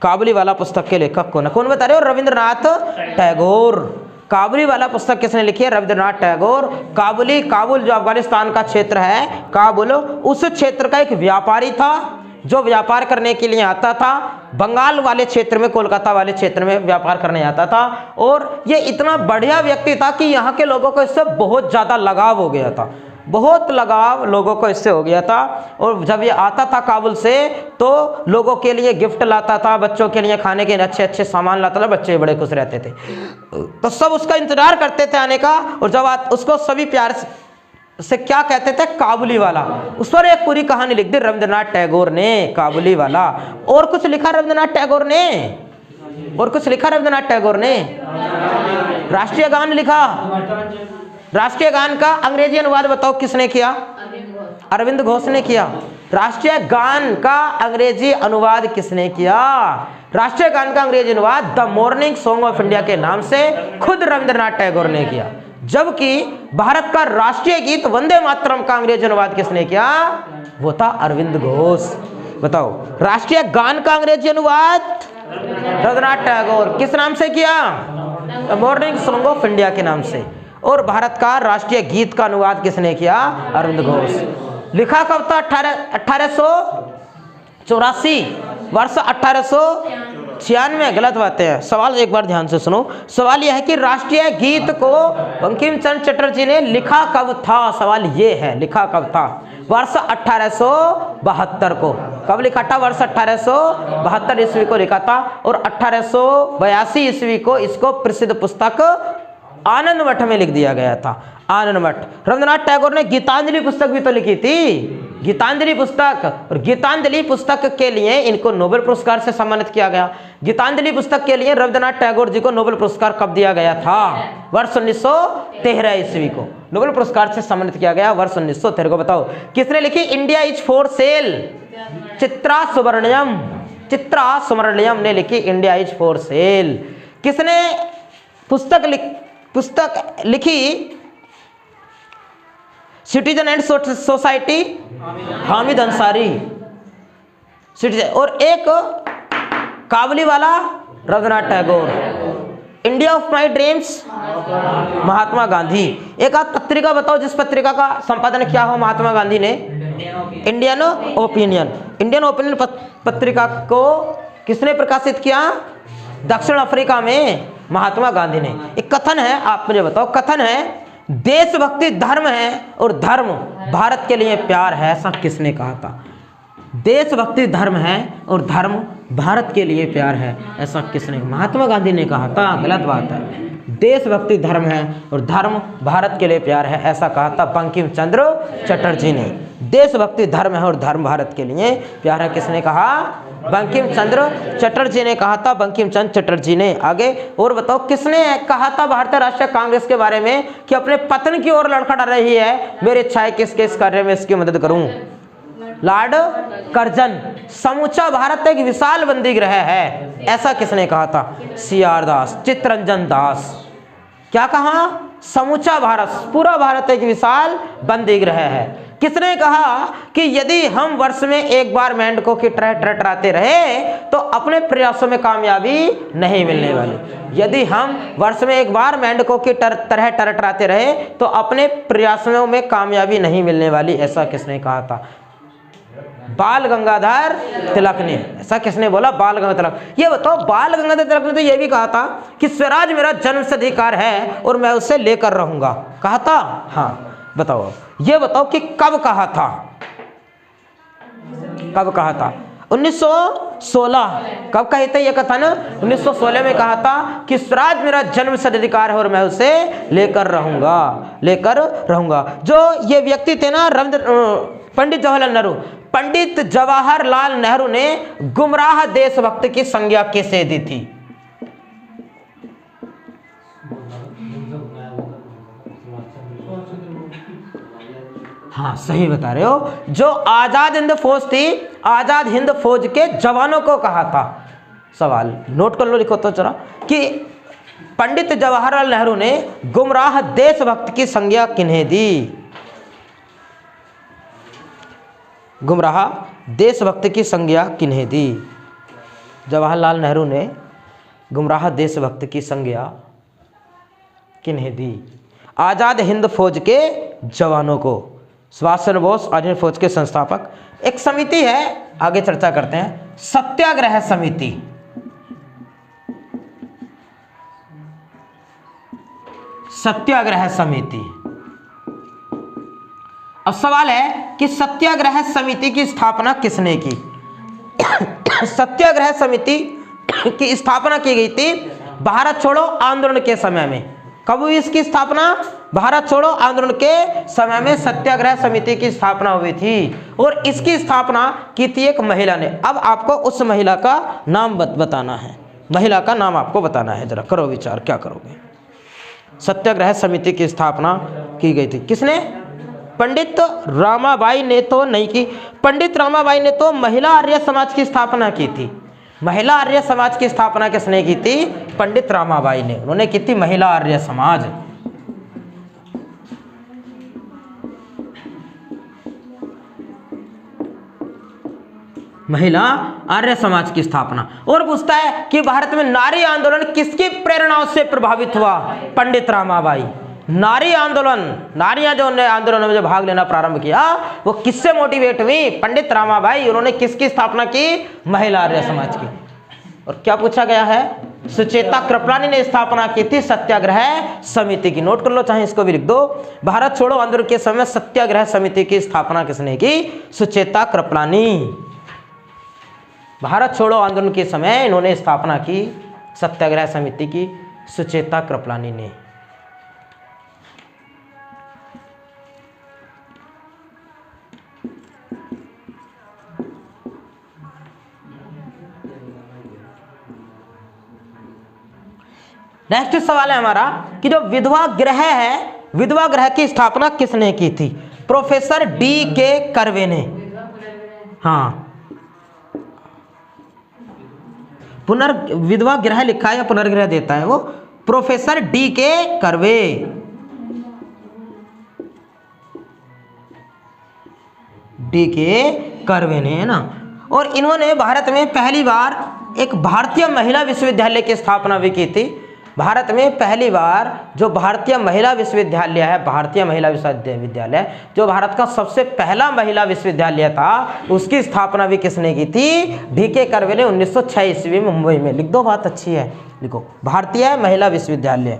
काबुलीवाला पुस्तक के लेखक कौन है? कौन बता रहे हो? रविंद्रनाथ टैगोर। काबुलीवाला पुस्तक किसने लिखी है? रविंद्रनाथ टैगोर। काबुल जो अफगानिस्तान का क्षेत्र है, काबुल, उस क्षेत्र का एक व्यापारी था। जो व्यापार करने के लिए आता था, बंगाल वाले क्षेत्र में, कोलकाता वाले क्षेत्र में व्यापार करने आता था। और ये इतना बढ़िया व्यक्ति था कि यहाँ के लोगों को इससे बहुत ज़्यादा लगाव हो गया था, बहुत लगाव लोगों को इससे हो गया था। और जब ये आता था काबुल से तो लोगों के लिए गिफ्ट लाता था, बच्चों के लिए खाने के अच्छे अच्छे सामान लाता था, बच्चे बड़े खुश रहते थे। तो सब उसका इंतजार करते थे आने का। और जब उसको सभी प्यार से क्या कहते थे, काबुली वाला। उस पर एक पूरी कहानी लिख दी रविंद्रनाथ टैगोर ने, काबुली वाला। और कुछ लिखा रविंद्रनाथ टैगोर ने, और कुछ लिखा रविंद्रनाथ टैगोर ने, राष्ट्रीय गान लिखा। राष्ट्रीय गान का अंग्रेजी अनुवाद बताओ किसने किया? अरविंद घोष ने किया। राष्ट्रीय गान का अंग्रेजी अनुवाद किसने किया? राष्ट्रीय गान का अंग्रेजी अनुवाद the morning song of India के नाम से खुद रविंद्रनाथ टैगोर ने किया। जबकि भारत का राष्ट्रीय गीत वंदे मातरम का अंग्रेजी अनुवाद किसने किया? वो था अरविंद घोष। बताओ, राष्ट्रीय गान का अंग्रेजी अनुवाद रविंद्रनाथ टैगोर किस नाम से किया? The morning song of India के नाम से। और भारत का राष्ट्रीय गीत का अनुवाद किसने किया? अरविंद घोष। लिखा कब था? 1884, वर्ष 1896। गलत बातें हैं। सवाल एक बार ध्यान से सुनो। सवाल यह है कि राष्ट्रीय गीत को बंकिम चंद्र चटर्जी ने लिखा कब था? सवाल ये है, लिखा कब था? वर्ष 1872 को। कब लिखा था? वर्ष 1872 ईस्वी को लिखा था। और 1882 ईस्वी को इसको प्रसिद्ध पुस्तक आनंद मठ में लिख दिया गया था। आनंद मठ। रविंद्रनाथ टैगोर ने गीतांजलि पुस्तक भी तो लिखी थी, गीतांजलि पुस्तक। और गीतांजलि पुस्तक के लिए इनको नोबेल पुरस्कार से सम्मानित किया गया। गीतांजलि पुस्तक के लिए रविंद्रनाथ टैगोर जी को नोबेल पुरस्कार कब दिया गया था? वर्ष 1913 ईस्वी को नोबेल पुरस्कार से सम्मानित किया गया, वर्ष 1913 को। बताओ किसने लिखी? India is for sale, Chitra Subramaniam. Chitra Subramaniam ने लिखी इंडिया इज फॉर सेल। किसने पुस्तक लिखी? Citizen and society, Hamid Ansari. Citizen. और एक Kabuliwala Rabindranath Tagore. India of my dreams, Mahatma Gandhi. एक आध पत्रिका बताओ जिस पत्रिका का संपादन किया हो महात्मा गांधी ने? Indian opinion. इंडियन ओपिनियन पत्रिका को किसने प्रकाशित किया? दक्षिण अफ्रीका में महात्मा गांधी ने। एक कथन है, आप मुझे बताओ, कथन है देशभक्ति धर्म है और धर्म भारत के लिए प्यार है। ऐसा किसने कहा था? देशभक्ति धर्म है और धर्म भारत के लिए प्यार है, ऐसा किसने? महात्मा गांधी ने कहा था। गलत बात है। देशभक्ति धर्म है और धर्म भारत के लिए प्यार है, ऐसा कहा था बंकिम चंद्र चटर्जी ने। देशभक्ति धर्म है और धर्म भारत के लिए प्यार है, किसने कहा? बंकिम चंद्र चटर्जी ने कहा था, बंकिम चंद्र चटर्जी ने। आगे और बताओ किसने कहा था भारतीय राष्ट्रीय कांग्रेस के बारे में कि अपने पतन की ओर लड़खड़ा रही है, मेरी इच्छा है कि इस कार्य में इसकी मदद करूं? Lord Curzon. समूचा भारत एक विशाल बंदी गृह है, ऐसा किसने कहा था? CR दास, चित्तरंजन दास। क्या कहा? समूचा भारत, पूरा भारत एक विशाल बंदी गृह है। किसने कहा कि यदि हम वर्ष में एक बार मेंढकों की तरह टरटराते रहे तो अपने प्रयासों में कामयाबी नहीं मिलने वाली? यदि हम वर्ष में एक बार मेंढकों की तरह टरटराते रहे तो अपने प्रयासों में कामयाबी नहीं मिलने वाली, ऐसा किसने कहा था? बाल गंगाधर तिलक ने। ऐसा किसने बोला? बाल गंगाधर तिलक। ये बताओ, बाल गंगाधर तिलक ने तो ये भी कहा था कि स्वराज मेरा जन्मसिद्ध अधिकार है और मैं उसे लेकर रहूंगा। कहा था? हाँ। बताओ, ये बताओ कि कब कहा था? कब कहा था? 1916। कब कहे थे ये कथन? 1916 में कहा था कि स्वराज मेरा जन्मसिद्ध अधिकार है और मैं उसे लेकर रहूंगा। जो ये व्यक्ति थे ना, पंडित जवाहरलाल नेहरू। पंडित जवाहरलाल नेहरू ने गुमराह देशभक्त की संज्ञा किसे दी थी? हाँ, सही बता रहे हो। जो आजाद हिंद फौज थी, आजाद हिंद फौज के जवानों को कहा था। सवाल नोट कर लो, लिखो तो जरा, कि पंडित जवाहरलाल नेहरू ने गुमराह देशभक्त की संज्ञा किन्हें दी? गुमराह देशभक्त की संज्ञा किन्हें दी? जवाहरलाल नेहरू ने गुमराह देशभक्त की संज्ञा किन्हें दी? आज़ाद हिंद फौज के जवानों को। सुभाष चंद्र बोस आज़ाद हिंद फौज के संस्थापक। एक समिति है, आगे चर्चा करते हैं, सत्याग्रह समिति। सत्याग्रह समिति। अब सवाल है कि सत्याग्रह समिति की स्थापना किसने की? सत्याग्रह समिति की स्थापना की गई थी भारत छोड़ो आंदोलन के समय में। कब हुई इसकी स्थापना? भारत छोड़ो आंदोलन के समय में सत्याग्रह समिति की स्थापना हुई थी और इसकी स्थापना की थी एक महिला ने। अब आपको उस महिला का नाम बताना है, महिला का नाम आपको बताना है। जरा करो विचार, क्या करोगे? सत्याग्रह समिति की स्थापना की गई थी किसने? पंडित रामाबाई ने तो नहीं की। पंडित रामाबाई ने तो महिला आर्य समाज की स्थापना की थी। महिला आर्य समाज की स्थापना किसने की थी? पंडित रामाबाई ने, उन्होंने की थी महिला आर्य समाज। महिला आर्य समाज की स्थापना। और पूछता है कि भारत में नारी आंदोलन किसकी प्रेरणाओं से प्रभावित हुआ? पंडित रामाबाई। नारी आंदोलन, नारियां जो आंदोलन में जो भाग लेना प्रारंभ किया वो किससे मोटिवेट हुई? पंडित रामाबाई। उन्होंने किसकी स्थापना की? महिला आर्य समाज की। और क्या पूछा गया है? सुचेता कृपलानी ने स्थापना की थी सत्याग्रह समिति की। नोट कर लो, चाहे इसको भी लिख दो। भारत छोड़ो आंदोलन के समय सत्याग्रह समिति की स्थापना किसने की? सुचेता कृपलानी। भारत छोड़ो आंदोलन के समय इन्होंने स्थापना की सत्याग्रह समिति की, सुचेता कृपलानी ने। नेक्स्ट सवाल है हमारा कि जो विधवा गृह है, विधवा गृह की स्थापना किसने की थी? Professor D.K. कर्वे ने। हाँ, विधवा गृह लिखा है या पुनर्गृह देता है वो? Professor D.K. Curve. D.K. Curve ने, है ना। और इन्होंने भारत में पहली बार एक भारतीय महिला विश्वविद्यालय की स्थापना भी की थी। भारत में पहली बार जो भारतीय महिला विश्वविद्यालय है, भारतीय महिला विश्वविद्यालय जो भारत का सबसे पहला महिला विश्वविद्यालय था, उसकी स्थापना भी किसने की थी? D.K. कर्वे ने 1906 ईस्वी में मुंबई में। लिख दो, बात अच्छी है, लिखो भारतीय महिला विश्वविद्यालय।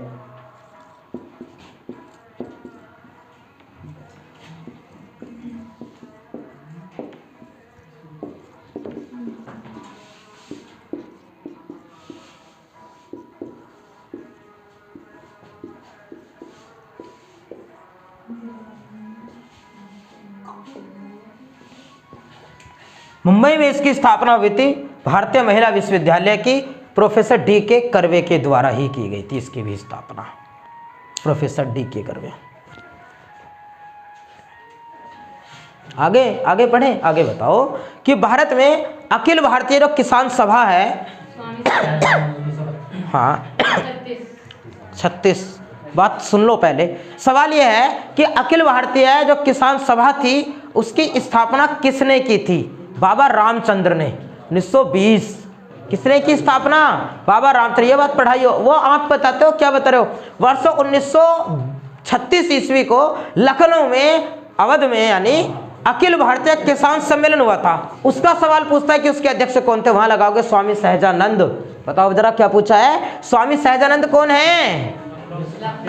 मुंबई में इसकी स्थापना हुई थी भारतीय महिला विश्वविद्यालय की प्रोफेसर D.K. कर्वे के द्वारा ही की गई थी। इसकी भी स्थापना प्रोफेसर D.K. कर्वे। आगे आगे पढ़े, आगे बताओ कि भारत में अखिल भारतीय जो किसान सभा है, हाँ 36, बात सुन लो पहले। सवाल यह है कि अखिल भारतीय जो किसान सभा थी उसकी स्थापना किसने की थी? बाबा रामचंद्र ने। 1920 किसने की स्थापना? बाबा रामचंद्र। ये बात पढ़ाई हो, वो आप बताते हो, क्या बता रहे हो? वर्ष 1936 ईस्वी को लखनऊ में, अवध में, यानी अखिल भारतीय किसान सम्मेलन हुआ था। उसका सवाल पूछता है कि उसके अध्यक्ष कौन थे? वहां लगाओगे स्वामी सहजानंद। बताओ जरा क्या पूछा है? स्वामी सहजानंद कौन है?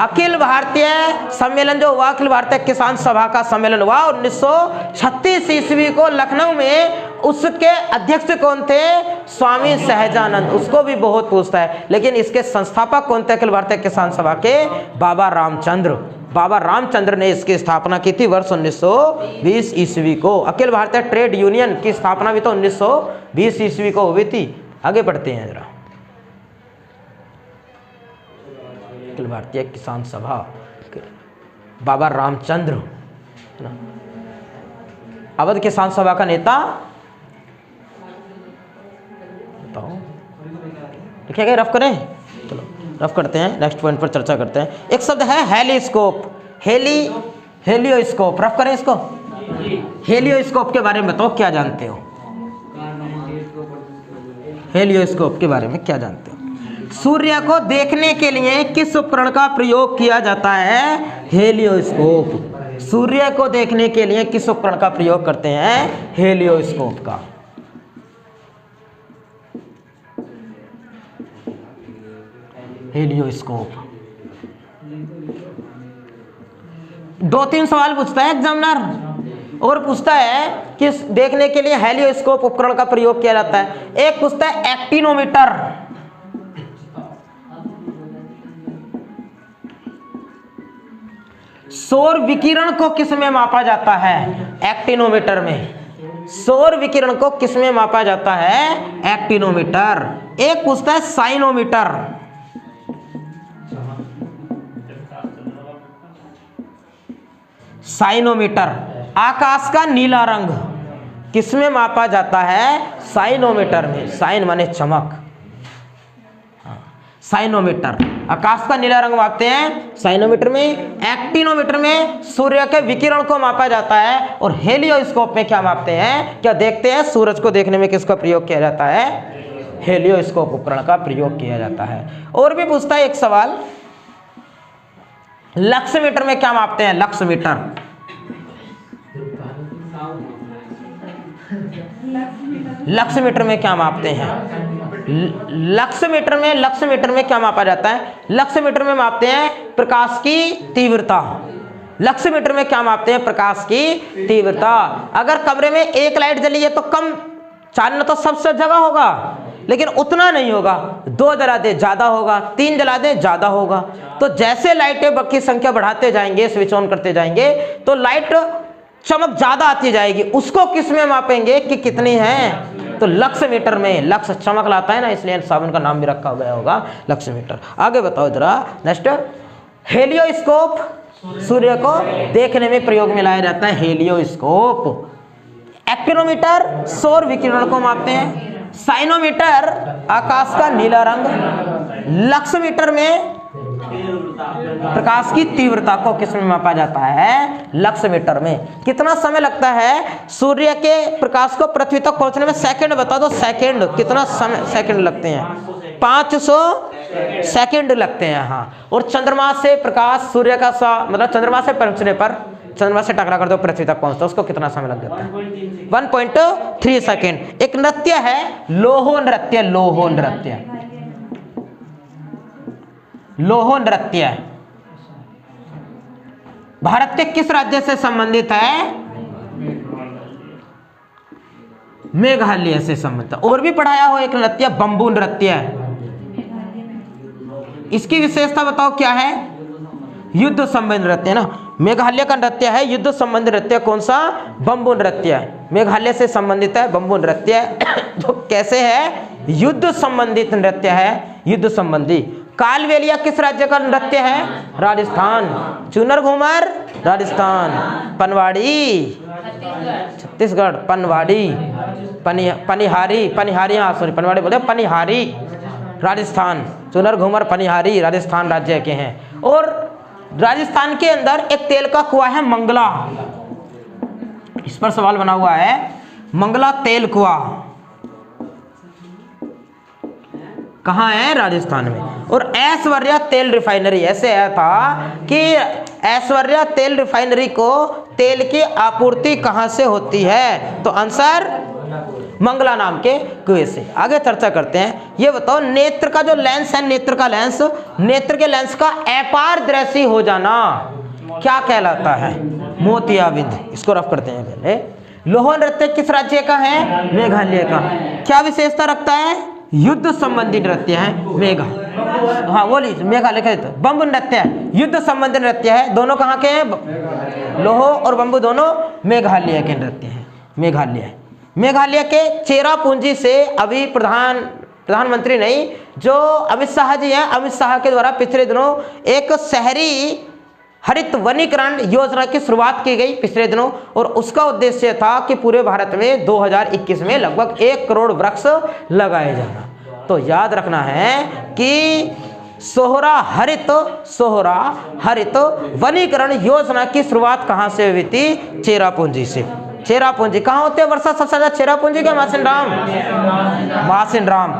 अखिल भारतीय सम्मेलन जो हुआ, अखिल भारतीय किसान सभा का सम्मेलन हुआ 1936 ईस्वी को लखनऊ में, उसके अध्यक्ष कौन थे? स्वामी सहजानंद। उसको भी बहुत पूछता है, लेकिन इसके संस्थापक कौन थे अखिल भारतीय किसान सभा के? बाबा रामचंद्र। बाबा रामचंद्र ने इसकी स्थापना की थी वर्ष 1920 ईस्वी को। अखिल भारतीय ट्रेड यूनियन की स्थापना भी तो 1920 ईस्वी को हुई थी। आगे बढ़ते हैं जरा। अखिल भारतीय किसान सभा, बाबा रामचंद्र, है ना। अवध किसान सभा का नेता बताओ, लिखा गया? रफ करें, चलो रफ करते हैं, नेक्स्ट पॉइंट पर चर्चा करते हैं। एक शब्द है हेलिस्कोप, हेलियोस्कोप। रफ करें इसको। हेलियोस्कोप के बारे में बताओ, क्या जानते हो? हेलियोस्कोप के बारे में क्या जानते हो? सूर्य को देखने के लिए किस उपकरण का प्रयोग किया जाता है? हेलियोस्कोप। सूर्य को देखने के लिए किस उपकरण का प्रयोग करते हैं? हेलियोस्कोप का। हेलियोस्कोप। 2-3 सवाल पूछता है एग्जामिनर, और पूछता है कि देखने के लिए हेलियोस्कोप उपकरण का प्रयोग किया जाता है। एक पूछता है एक्टिनोमीटर, सौर विकिरण को किस में मापा जाता है? एक्टिनोमीटर में। सौर विकिरण को किस में मापा जाता है? एक्टिनोमीटर। एक पूछता है साइनोमीटर, साइनोमीटर। आकाश का नीला रंग किस में मापा जाता है? साइनोमीटर में। साइन माने चमक, साइनोमीटर। आकाश का नीला रंग मापते हैं साइनोमीटर में। एक्टिनोमीटर में सूर्य के विकिरण को मापा जाता है। और हेलियोस्कोप में क्या मापते हैं, क्या देखते हैं? सूरज को देखने में किसका प्रयोग किया जाता है? हेलियोस्कोप उपकरण का प्रयोग किया जाता है। और भी पूछता है एक सवाल, लक्समीटर में क्या मापते हैं? लक्समीटर। लक्समीटर में क्या मापते हैं? लक्समीटर में क्या मापा जाता है? लक्समीटर में मापते हैं प्रकाश की तीव्रता। लक्समीटर में क्या मापते हैं? प्रकाश की तीव्रता। अगर कमरे में एक लाइट जली है तो कम चानना तो सबसे जगह होगा, लेकिन उतना नहीं होगा। 2 जला दे ज्यादा होगा, 3 जला दे ज्यादा होगा। तो जैसे लाइटें की संख्या बढ़ाते जाएंगे, स्विच ऑन करते जाएंगे, तो लाइट चमक ज्यादा आती जाएगी। उसको किस में मापेंगे कि कितनी है? तो लक्समीटर में। लक्स चमक लाता है ना, इसलिए साबुन का नाम भी रखा गया होगा लक्समीटर। आगे बताओ जरा नेक्स्ट। हेलियोस्कोप सूर्य को देखने में प्रयोग में लाया जाता है। हेलियोस्कोप। एक्टिनोमीटर सौर विकिरण को मापते हैं। साइनोमीटर आकाश का नीला रंग। लक्समीटर में प्रकाश की तीव्रता को किस में मापा जाता है? लक्समीटर में। कितना समय लगता है सूर्य के प्रकाश को पृथ्वी तक पहुंचने में? सेकंड बता दो। सेकंड कितना समय? सेकंड लगते हैं 500 सेकंड लगते हैं। हाँ। और चंद्रमा से प्रकाश सूर्य का मतलब चंद्रमा से पहुंचने पर, चंद्रमा से टकरा कर दो पृथ्वी तक पहुंचता है, उसको कितना समय लग जाता है? 1.3 सेकेंड। एक नृत्य है लोहो नृत्य। लोहो नृत्य, लोहो नृत्य भारत के किस राज्य से संबंधित है? मेघालय से संबंधित। और भी पढ़ाया हो एक नृत्य बंबू नृत्य। इसकी विशेषता बताओ क्या है? युद्ध संबंधी नृत्य ना। मेघालय का नृत्य है युद्ध संबंधी नृत्य। कौन सा? बंबू नृत्य। मेघालय से संबंधित है बंबू नृत्य। जो कैसे है? युद्ध संबंधित नृत्य है, युद्ध संबंधी। कालबेलिया किस राज्य का नृत्य है? राजस्थान। चुनर घूमर राजस्थान। पनवाड़ी छत्तीसगढ़। पनवाड़ी पनिहारी, पनिहारी हाँ सॉरी पनवाड़ी बोले, पनिहारी राजस्थान। चुनर घूमर पनिहारी राजस्थान राज्य के हैं। और राजस्थान के अंदर एक तेल का कुआं है मंगला। इस पर सवाल बना हुआ है, मंगला तेल कुआं कहाँ है? राजस्थान में। और ऐश्वर्या तेल रिफाइनरी, ऐसे आया था कि ऐश्वर्या तेल रिफाइनरी को तेल की आपूर्ति कहाँ से होती है? तो आंसर मंगला नाम के कुएं से। आगे चर्चा करते हैं। ये बताओ नेत्र का जो लेंस है, नेत्र का लेंस, नेत्र के लेंस का अपारदर्शी हो जाना क्या कहलाता है? मोतियाबिंद। इसको रफ करते हैं पहले। लोहो नृत्य किस राज्य का है? मेघालय का। क्या विशेषता रखता है? युद्ध संबंधी नृत्य है। मेघा हाँ बोली मेघालय का। बंबू नृत्य है, युद्ध संबंधी नृत्य है। दोनों कहाँ के हैं? लोहो और बंबू दोनों मेघालय के नृत्य हैं। मेघालय, मेघालय के चेरापूंजी से अभी प्रधानमंत्री नहीं, जो अमित शाह जी हैं, अमित शाह के द्वारा पिछले दिनों एक शहरी हरित वनीकरण योजना की शुरुआत की गई पिछले दिनों। और उसका उद्देश्य था कि पूरे भारत में 2021 में लगभग 1 करोड़ वृक्ष लगाए जाना। तो याद रखना है कि सोहरा हरित वनीकरण योजना की शुरुआत कहाँ से हुई थी? चेरापूंजी से। चेरापूंजी कहाँ होते हैं वर्षा सबसे ज्यादा? चेरापूंजी क्या मासिन राम? मासिन राम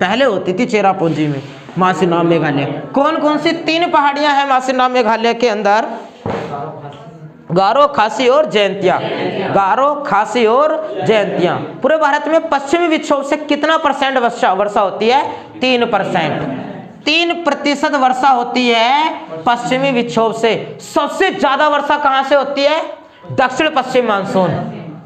पहले होती थी चेरापूंजी में। मासिन राम मेघालय। कौन कौन सी 3 पहाड़ियां हैं मासिन राम मेघालय के अंदर? गारो, खासी और जयंतिया, गारो, खासी और जयंतिया। पूरे भारत में पश्चिमी विक्षोभ से कितना परसेंट वर्षा होती है? 3%। 3% वर्षा होती है पश्चिमी विक्षोभ से। सबसे ज्यादा वर्षा कहां से होती है? दक्षिण पश्चिम मानसून।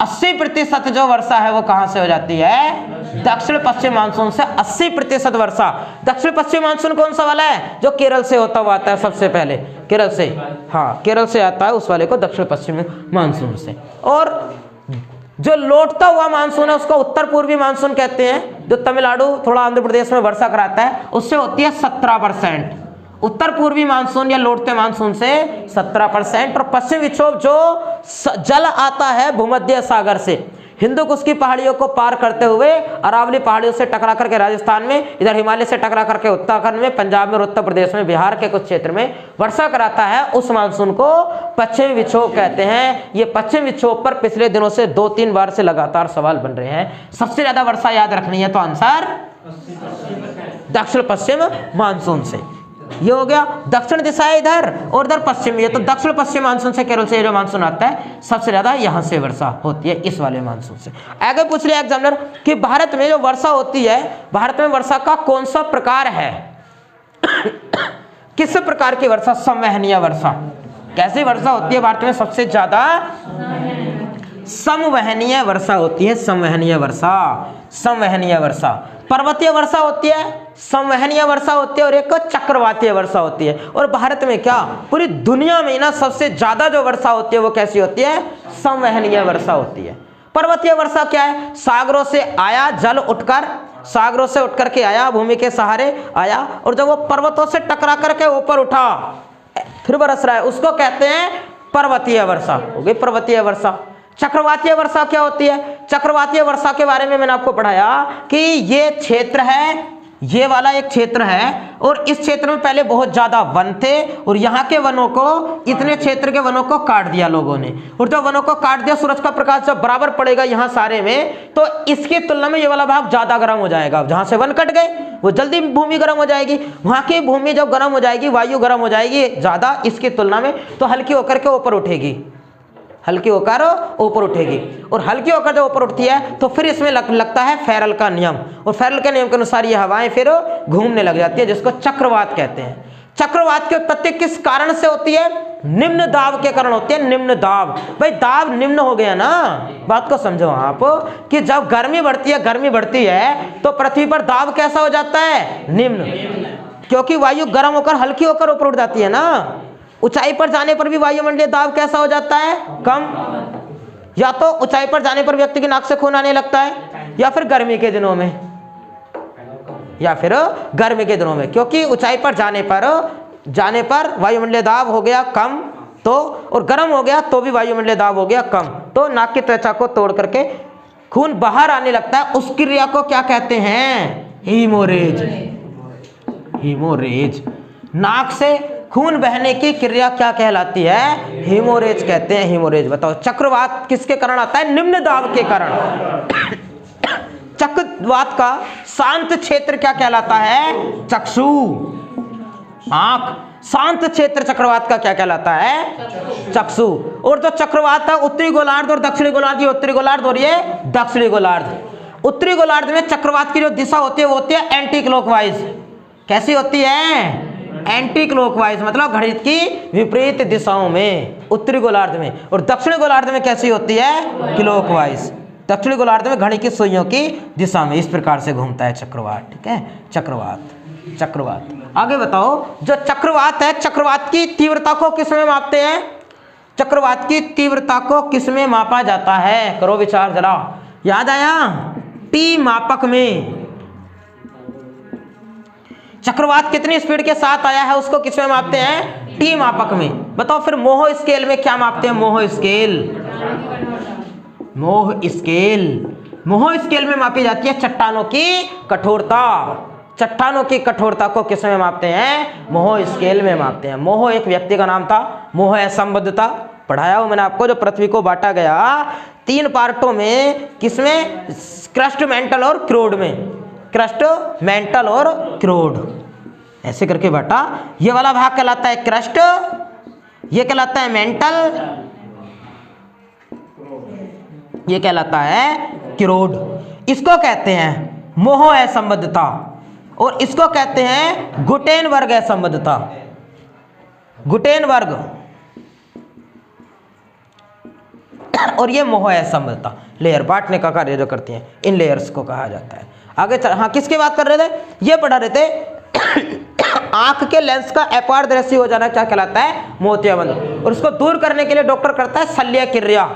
80% जो वर्षा है वो कहां से हो जाती है? दक्षिण पश्चिम मानसून से 80% वर्षा। दक्षिण पश्चिम मानसून कौन सा वाला है? जो केरल से होता हुआ आता है सबसे पहले, केरल से, हाँ केरल से आता है, उस वाले को दक्षिण पश्चिम मानसून से। और जो लौटता हुआ मानसून है उसको उत्तर पूर्वी मानसून कहते हैं, जो तमिलनाडु थोड़ा आंध्र प्रदेश में वर्षा कराता है, उससे होती है 17%। उत्तर पूर्वी मानसून या लौटते मानसून से 17%। और पश्चिम विक्षोभ जो जल आता है भूमध्य सागर से, हिंदू कुश की पहाड़ियों को पार करते हुए अरावली पहाड़ियों से टकरा करके राजस्थान में, इधर हिमालय से टकरा करके उत्तराखंड में, पंजाब में और उत्तर प्रदेश में, बिहार के कुछ क्षेत्र में वर्षा कराता है, उस मानसून को पश्चिमी विक्षोभ कहते हैं। ये पश्चिम विक्षोभ पर पिछले दिनों से 2-3 बार से लगातार सवाल बन रहे हैं। सबसे ज्यादा वर्षा याद रखनी है तो आंसर दक्षिण पश्चिम मानसून से। ये हो गया दक्षिण दिशा है इधर और इधर पश्चिम, ये तो दक्षिण पश्चिम मानसून से, केरल से जो मानसून आता है सबसे ज्यादा यहां से वर्षा होती है, इस वाले मानसून से। आगे पूछ लिया एग्जामिनर कि भारत में जो वर्षा होती है, भारत में वर्षा का कौन सा प्रकार है? किस प्रकार की वर्षा? संवहनीय वर्षा। कैसी वर्षा होती है भारत में? सबसे ज्यादा संवहनीय वर्षा होती है, संवहनीय वर्षा, संवहनीय वर्षा। पर्वतीय वर्षा होती है, संवहनीय वर्षा होती है, और एक चक्रवातीय वर्षा होती है। और भारत में क्या, पूरी दुनिया में ना सबसे ज्यादा जो वर्षा होती है वो कैसी होती है? संवहनीय वर्षा होती है। पर्वतीय वर्षा क्या है? सागरों से आया जल उठकर, सागरों से उठ करके आया, भूमि के सहारे आया, और जब वो पर्वतों से टकरा करके ऊपर उठा फिर बरस रहा है, उसको कहते हैं पर्वतीय वर्षा। हो गई पर्वतीय वर्षा। चक्रवातीय वर्षा क्या होती है? चक्रवातीय वर्षा के बारे में मैंने आपको पढ़ाया कि ये क्षेत्र है, ये वाला एक क्षेत्र है, और इस क्षेत्र में पहले बहुत ज्यादा वन थे, और यहाँ के वनों को, इतने क्षेत्र के वनों को काट दिया लोगों ने, और जब वनों को काट दिया, सूरज का प्रकाश जब बराबर पड़ेगा यहाँ सारे में, तो इसकी तुलना में ये वाला भाग ज्यादा गर्म हो जाएगा। जहां से वन कट गए वो जल्दी भूमि गर्म हो जाएगी, वहां की भूमि जब गर्म हो जाएगी, वायु गर्म हो जाएगी ज्यादा इसकी तुलना में, तो हल्की होकर के ऊपर उठेगी, हल्की होकर ऊपर उठेगी, और हल्की होकर जब ऊपर उठती है तो फिर इसमें लगता है फेरल का नियम, और फेरल के नियम के अनुसार ये हवाएं फिर घूमने लग जाती है, जिसको चक्रवात कहते हैं। चक्रवात की उत्पत्ति किस कारण से होती है? निम्न दाब के कारण होती है। निम्न दाब, भाई दाब निम्न हो गया ना, बात को समझो आप कि जब गर्मी बढ़ती है तो पृथ्वी पर दाब कैसा हो जाता है? निम्न, क्योंकि वायु गर्म होकर हल्की होकर ऊपर उठ जाती है ना। ऊंचाई पर जाने पर भी वायुमंडलीय दाब कैसा हो जाता है? कम। या तो ऊंचाई पर जाने पर व्यक्ति की नाक से खून आने लगता है, या फिर गर्मी के दिनों में, या फिर गर्मी के दिनों में, क्योंकि ऊंचाई पर जाने पर वायुमंडलीय दाब हो गया कम, तो और गर्म हो गया तो भी वायुमंडलीय दाब हो गया कम, तो नाक की त्वचा को तोड़ करके खून बाहर आने लगता है। उस क्रिया को क्या कहते हैं? हीमोरेज। हीमोरेज, नाक से खून बहने की क्रिया क्या कहलाती है? हीमोरेज कहते हैं। हीमोरेज। बताओ चक्रवात किसके कारण आता है? निम्न दाब के कारण। चक्रवात का शांत क्षेत्र क्या कहलाता है? चक्षु, आंख। शांत क्षेत्र चक्रवात का क्या कहलाता है? चक्षु। और जो चक्रवात है उत्तरी गोलार्ध और दक्षिणी गोलार्ध, ये उत्तरी गोलार्ध और ये दक्षिणी गोलार्ध। उत्तरी गोलार्ध में चक्रवात की जो दिशा होती है वो होती है एंटी क्लॉकवाइज। कैसी होती है? एंटी क्लॉकवाइज, मतलब घड़ी की विपरीत दिशाओं में उत्तरी गोलार्ध में। और दक्षिणी गोलार्ध में कैसी होती है? क्लॉकवाइज। दक्षिणी गोलार्ध में घड़ी की सुइयों की दिशा में इस प्रकार से घूमता है चक्रवात। ठीक है, चक्रवात। आगे बताओ, जो चक्रवात है, चक्रवात की तीव्रता को किस में मापते हैं? चक्रवात की तीव्रता को किस में मापा जाता है? करो विचार जरा। याद आया? टी मापक में। चक्रवात कितनी स्पीड के साथ आया है उसको किस में मापते हैं? टी मापक में। बताओ फिर मोह स्केल में क्या मापते हैं? मोह स्केल में मापी जाती है चट्टानों की कठोरता। चट्टानों की कठोरता को किस में मापते हैं? मोह स्केल में मापते हैं। मोह एक व्यक्ति का नाम था। मोह है संबद्धता, पढ़ाया हूं मैंने आपको, जो पृथ्वी को बांटा गया 3 पार्टों में। किसमें? क्रस्ट, मेंटल और क्रोड में। क्रस्ट, मेंटल और क्रोड, ऐसे करके बांटा। ये वाला भाग कहलाता है क्रस्ट, ये कहलाता है मेंटल, ये कहलाता है किरोड। इसको कहते हैं मोह असंबद्धता और इसको कहते हैं गुटेनबर्ग असंबद्धता। गुटेनबर्ग और ये मोह असंबद्धता लेयर बांटने का कार्य जो करती हैं, इन लेयर्स को कहा जाता है। आगे चल, हाँ किसकी बात कर रहे थे, ये पढ़ा रहे थे आंख के लेंस का अपारदर्शी हो जाना क्या कहलाता है, मोतियाबिंद। और इसको दूर करने के लिए डॉक्टर करता है शल्य क्रिया,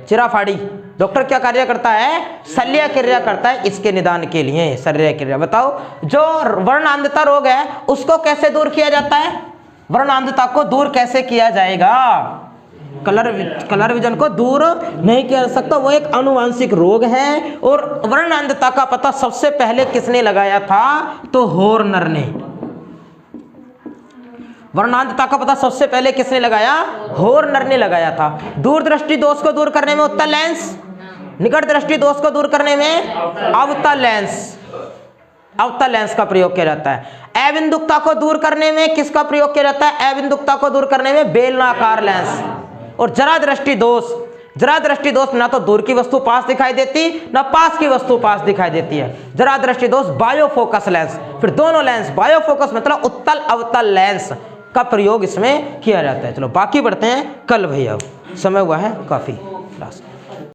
चिराफाड़ी। डॉक्टर क्या कार्य करता है, शल्य क्रिया करता है इसके निदान के लिए, शल्य क्रिया। बताओ जो वर्णांधता रोग है उसको कैसे दूर किया जाता है, वर्णांधता को दूर कैसे किया जाएगा, कलर विजन को दूर नहीं किया जा सकता, वो एक आनुवांशिक रोग है। और वर्णांधता का पता सबसे पहले किसने लगाया था, तो हॉर्नर ने। वर्णांधता का पता सबसे पहले किसने लगाया, हॉर्नर ने लगाया था। दूरदृष्टि दोष को दूर करने में उत्तल लेंस, निकट दृष्टि दोष को दूर करने में अवतल लेंस, अवतल लेंस का प्रयोग किया जाता है। अबिंदुकता को दूर करने में किसका प्रयोग किया जाता है, अबिंदुकता को दूर करने में बेलनाकार लेंस। और जरा दृष्टि दोष, जरा दृष्टि दोष ना तो दूर की वस्तु पास दिखाई देती ना पास की वस्तु पास दिखाई देती है, जरा दृष्टि दोष बायोफोकस लेंस। फिर दोनों लेंस, बायोफोकस मतलब उत्तल अवतल लेंस का प्रयोग इसमें किया जाता है। चलो बाकी बढ़ते हैं कल भैया, समय हुआ है काफी क्लास।